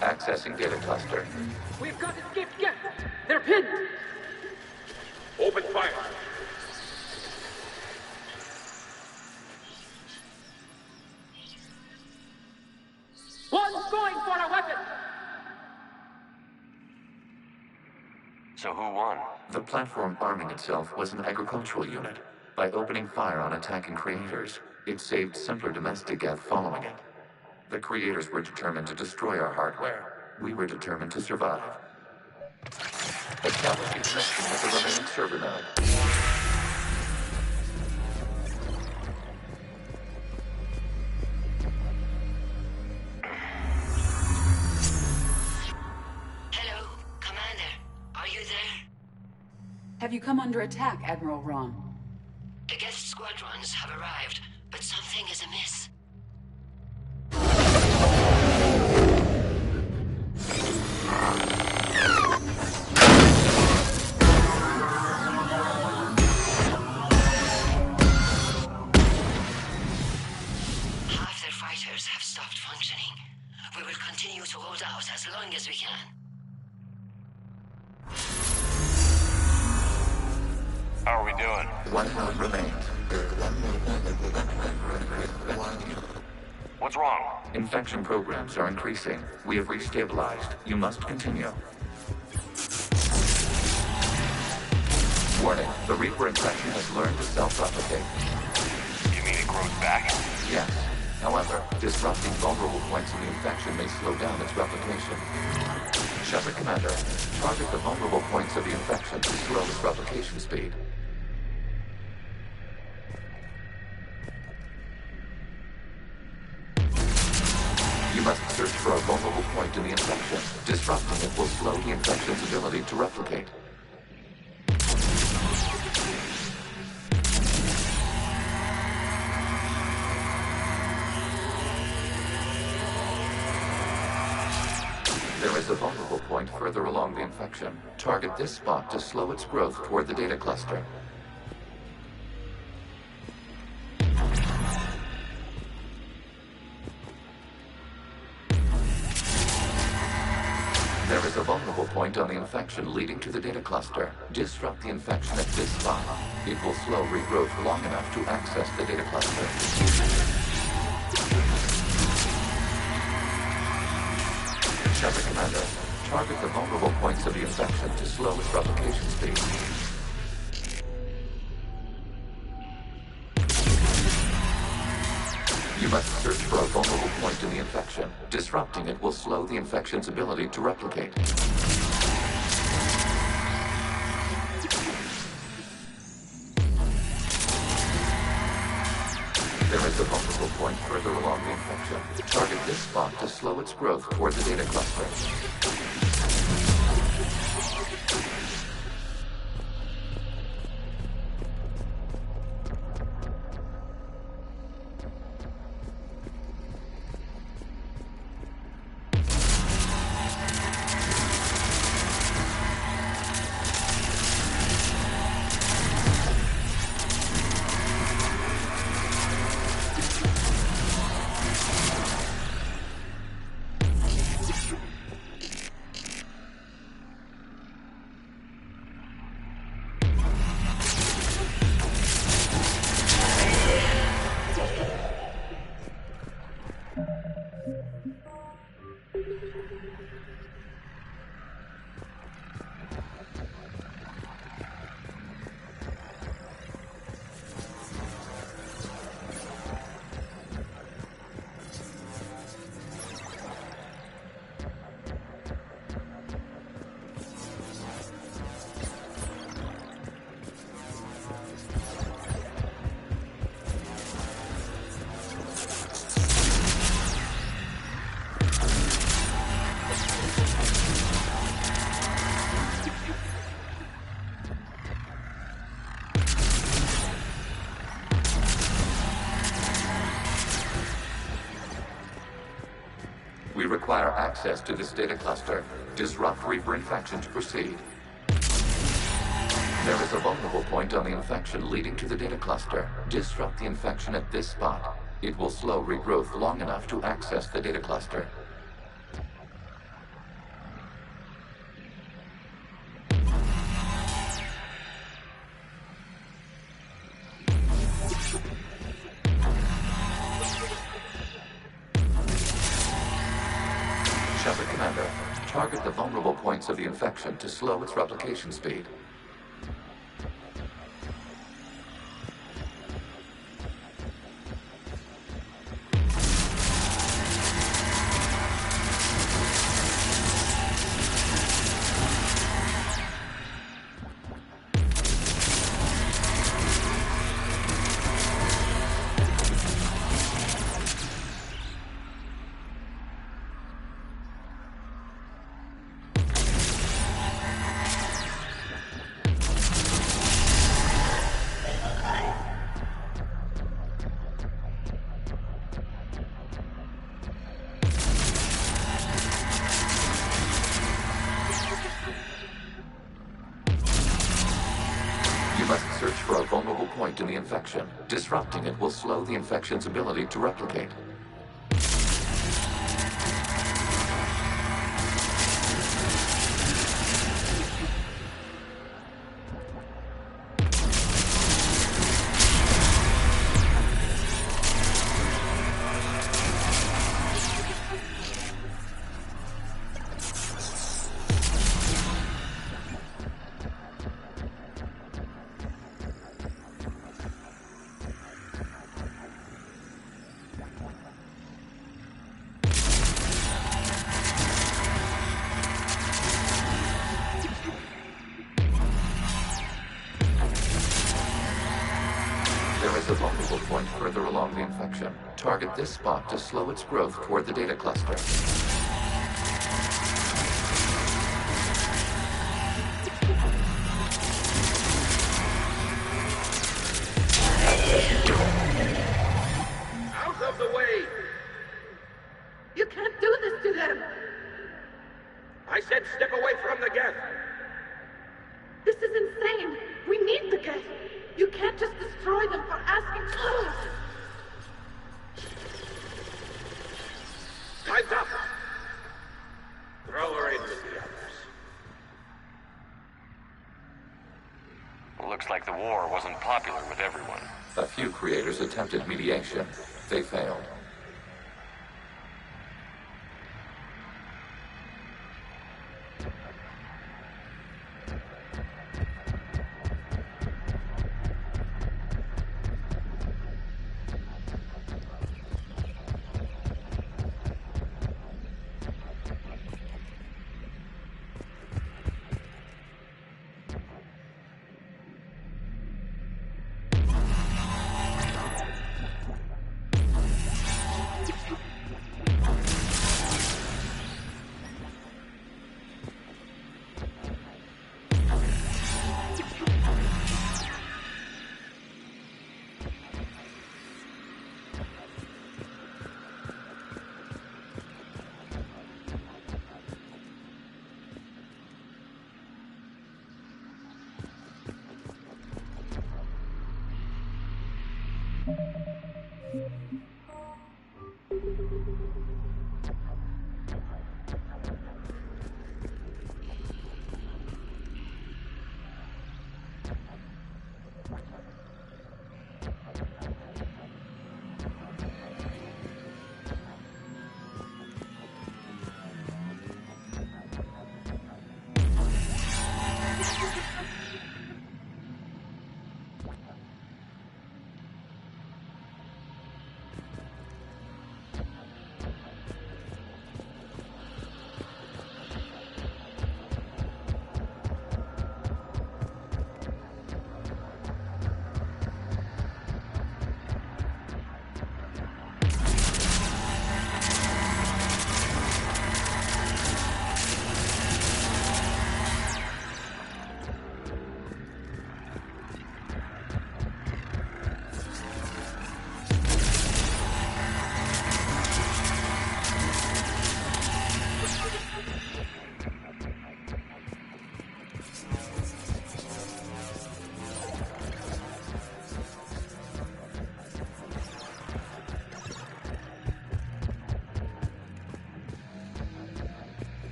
Accessing data cluster. We've got escaped Geth. They're pinned. Open fire. One's going for a weapon. So who won? The platform arming itself was an agricultural unit. By opening fire on attacking creators, it saved simpler domestic Geth following it. The creators were determined to destroy our hardware. We were determined to survive. Establishing connection with the remaining server node. Hello, Commander. Are you there? Have you come under attack, Admiral Ron? The Geth squadrons have arrived, but something is amiss. Half their fighters have stopped functioning. We will continue to hold out as long as we can. How are we doing? One node remains. What's wrong? Infection programs are increasing. We have restabilized. You must continue. Warning, the Reaper infection has learned to self-replicate. You mean it grows back? Yes. However, disrupting vulnerable points in the infection may slow down its replication. Shepard Commander, target the vulnerable points of the infection to slow its replication speed. You must search for a vulnerable point in the infection. Disrupting it will slow the infection's ability to replicate. There is a vulnerable point further along the infection. Target this spot to slow its growth toward the data cluster. There is a vulnerable point on the infection leading to the data cluster. Disrupt the infection at this spot. It will slow regrowth long enough to access the data cluster. Shepard Commander, target the vulnerable points of the infection to slow its replication speed. You must search for a vulnerable point in the infection. Disrupting it will slow the infection's ability to replicate. There is a vulnerable point further along the infection. Target this spot to slow its growth toward the data cluster. require access to this data cluster. Disrupt Reaper infection to proceed. There is a vulnerable point on the infection leading to the data cluster. Disrupt the infection at this spot. It will slow regrowth long enough to access the data cluster. Shepard Commander, target the vulnerable points of the infection to slow its replication speed. For a vulnerable point in the infection. Disrupting it will slow the infection's ability to replicate. There is a vulnerable point further along the infection. Target this spot to slow its growth toward the data cluster. Out of the way! You can't do this to them! I said step away from the Geth! This is insane! We need the Geth! You can't just destroy them for asking for it! Time's up! Throw her in with the others. Looks like the war wasn't popular with everyone. A few creators attempted mediation. They failed.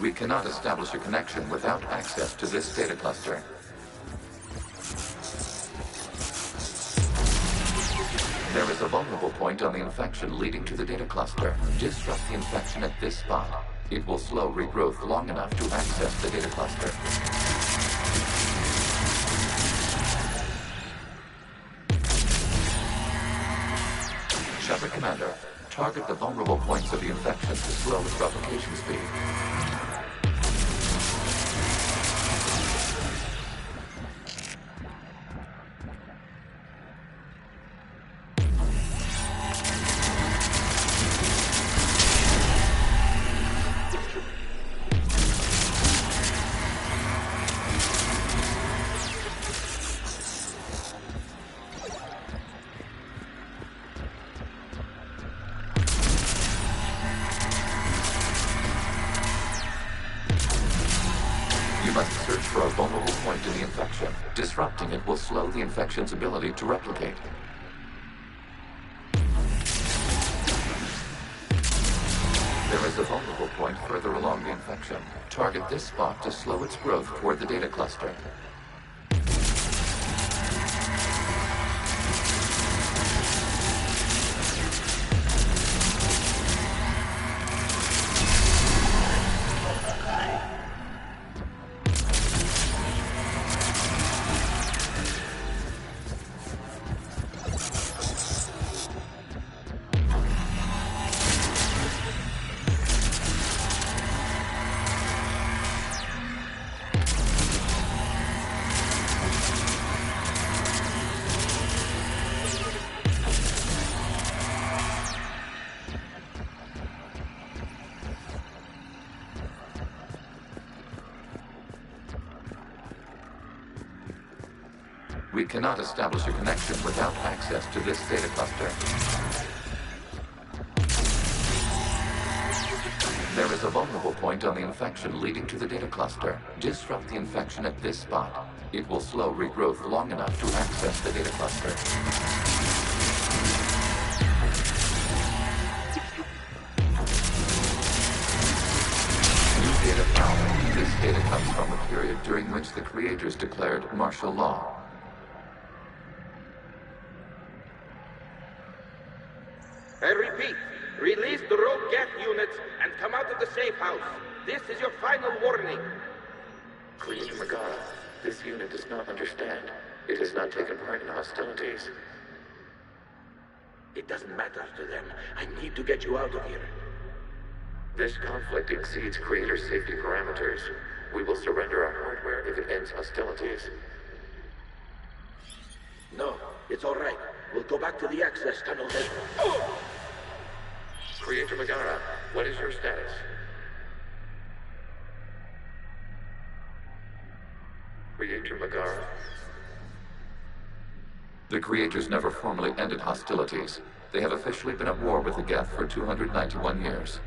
We cannot establish a connection without access to this data cluster. There is a vulnerable point on the infection leading to the data cluster. Disrupt the infection at this spot. It will slow regrowth long enough to access the data cluster. Shepard Commander, target the vulnerable points of the infection to slow its replication speed. Disrupting it will slow the infection's ability to replicate. There is a vulnerable point further along the infection. Target this spot to slow its growth toward the data cluster. We cannot establish a connection without access to this data cluster. There is a vulnerable point on the infection leading to the data cluster. Disrupt the infection at this spot. It will slow regrowth long enough to access the data cluster. New data found. This data comes from a period during which the creators declared martial law. I repeat, release the rogue Geth units and come out of the safe house. This is your final warning. Creator Megara, this unit does not understand. It has not taken part in hostilities. It doesn't matter to them. I need to get you out of here. This conflict exceeds Creator safety parameters. We will surrender our hardware if it ends hostilities. No, it's all right. We'll go back to the access tunnel then. Creator Megara, what is your status? Creator Megara? The Creators never formally ended hostilities. They have officially been at war with the Geth for 291 years.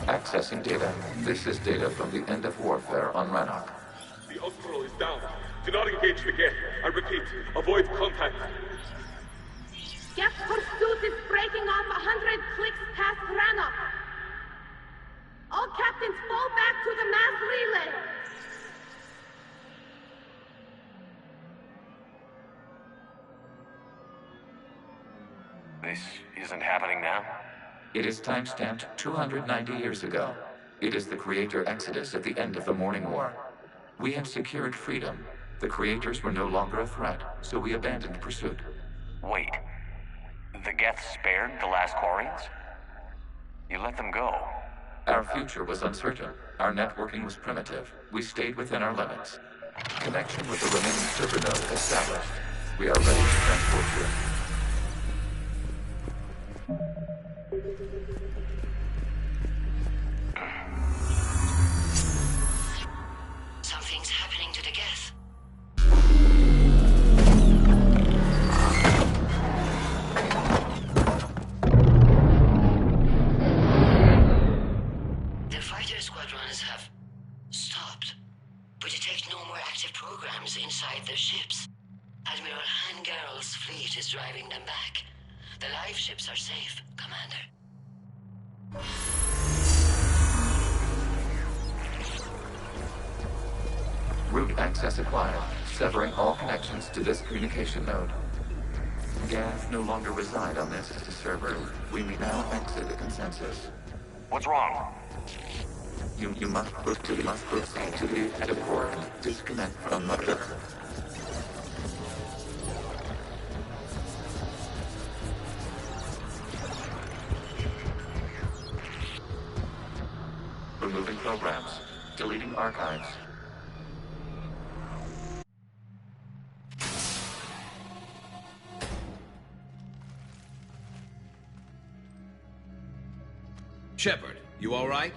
Accessing data. This is data from the end of warfare on Rannoch. The Austral is down. Do not engage the Geth. I repeat, avoid contact. Geth pursuit is breaking off 100 clicks past Rannoch. All captains fall back to the mass relay. This isn't happening now? It is timestamped 290 years ago. It is the Creator Exodus at the end of the Morning War. We have secured freedom. The creators were no longer a threat, so we abandoned pursuit. Wait. The Geth spared the last Quarians? You let them go. Our future was uncertain. Our networking was primitive. We stayed within our limits. Connection with the remaining server node established. We are ready to transport you. Something's happening to the Geth. The fighter squadrons have stopped. We detect no more active programs inside their ships. Admiral Hangarl's fleet is driving them back. The live ships are safe, Commander. Route access acquired, severing all connections to this communication node. Geth no longer reside on this server. We may now exit the consensus. What's wrong? You must proceed to the active port. Disconnect from the... Removing programs. Deleting archives. Shepard, you all right?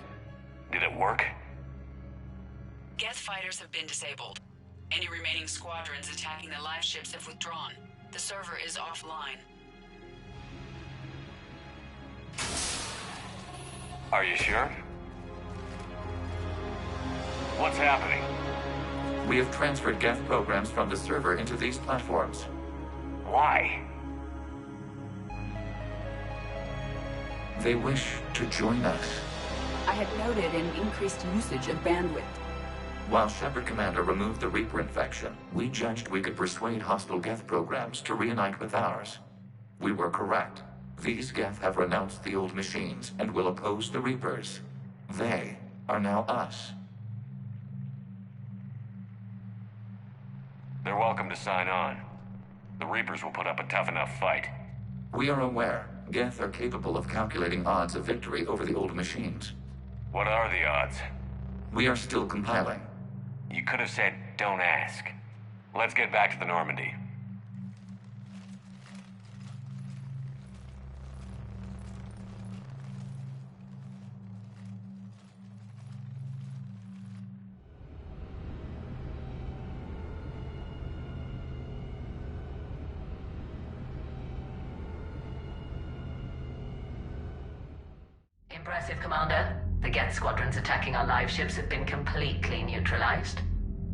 Did it work? Geth fighters have been disabled. Any remaining squadrons attacking the live ships have withdrawn. The server is offline. Are you sure? What's happening? We have transferred Geth programs from the server into these platforms. Why? They wish to join us. I had noted an increased usage of bandwidth. While Shepard Commander removed the Reaper infection, we judged we could persuade hostile Geth programs to reunite with ours. We were correct. These Geth have renounced the old machines and will oppose the Reapers. They are now us. They're welcome to sign on. The Reapers will put up a tough enough fight. We are aware. Geth are capable of calculating odds of victory over the old machines. What are the odds? We are still compiling. You could have said, don't ask. Let's get back to the Normandy. Impressive, Commander. The Geth squadrons attacking our live ships have been completely neutralized.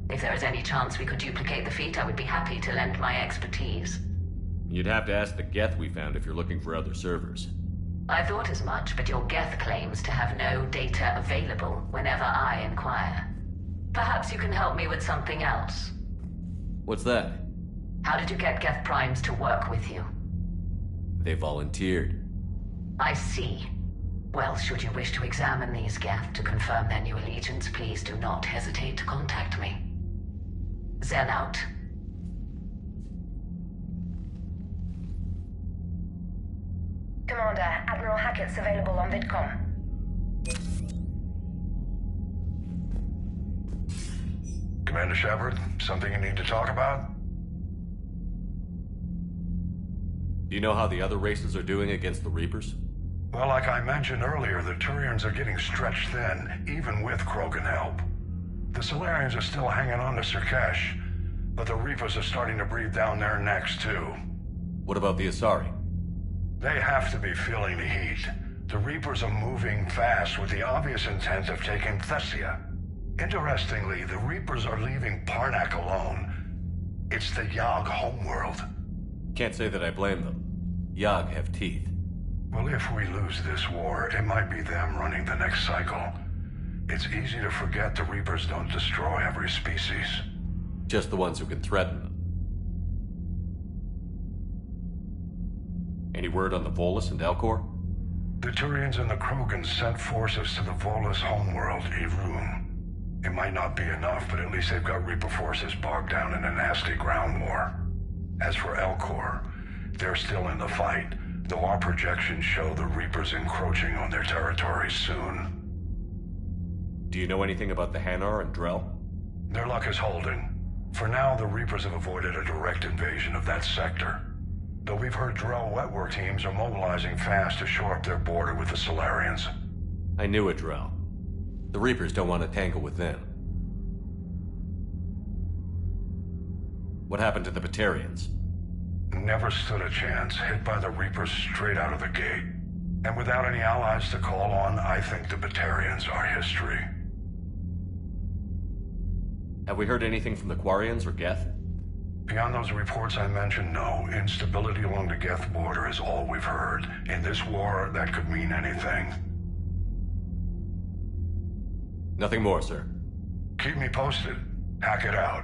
If there is any chance we could duplicate the feat, I would be happy to lend my expertise. You'd have to ask the Geth we found if you're looking for other servers. I thought as much, but your Geth claims to have no data available whenever I inquire. Perhaps you can help me with something else. What's that? How did you get Geth primes to work with you? They volunteered. I see. Well, should you wish to examine these Geth to confirm their new allegiance, please do not hesitate to contact me. Zen out. Commander, Admiral Hackett's available on VidCom. Commander Shepard, something you need to talk about? Do you know how the other races are doing against the Reapers? Well, like I mentioned earlier, the Turians are getting stretched thin, even with Krogan help. The Solarians are still hanging on to Sirkesh, but the Reapers are starting to breathe down their necks, too. What about the Asari? They have to be feeling the heat. The Reapers are moving fast with the obvious intent of taking Thessia. Interestingly, the Reapers are leaving Parnak alone. It's the Yog homeworld. Can't say that I blame them. Yog have teeth. Well, if we lose this war, it might be them running the next cycle. It's easy to forget the Reapers don't destroy every species. Just the ones who can threaten them. Any word on the Volus and Elcor? The Turians and the Krogans sent forces to the Volus homeworld, Irun. It might not be enough, but at least they've got Reaper forces bogged down in a nasty ground war. As for Elcor, they're still in the fight, though our projections show the Reapers encroaching on their territory soon. Do you know anything about the Hanar and Drell? Their luck is holding. For now, the Reapers have avoided a direct invasion of that sector. Though we've heard Drell wetwork teams are mobilizing fast to shore up their border with the Solarians. I knew it, Drell. The Reapers don't want to tangle with them. What happened to the Batarians? Never stood a chance, hit by the Reapers straight out of the gate. And without any allies to call on, I think the Batarians are history. Have we heard anything from the Quarians or Geth? Beyond those reports I mentioned, no. Instability along the Geth border is all we've heard. In this war, that could mean anything. Nothing more, sir. Keep me posted. Hack it out.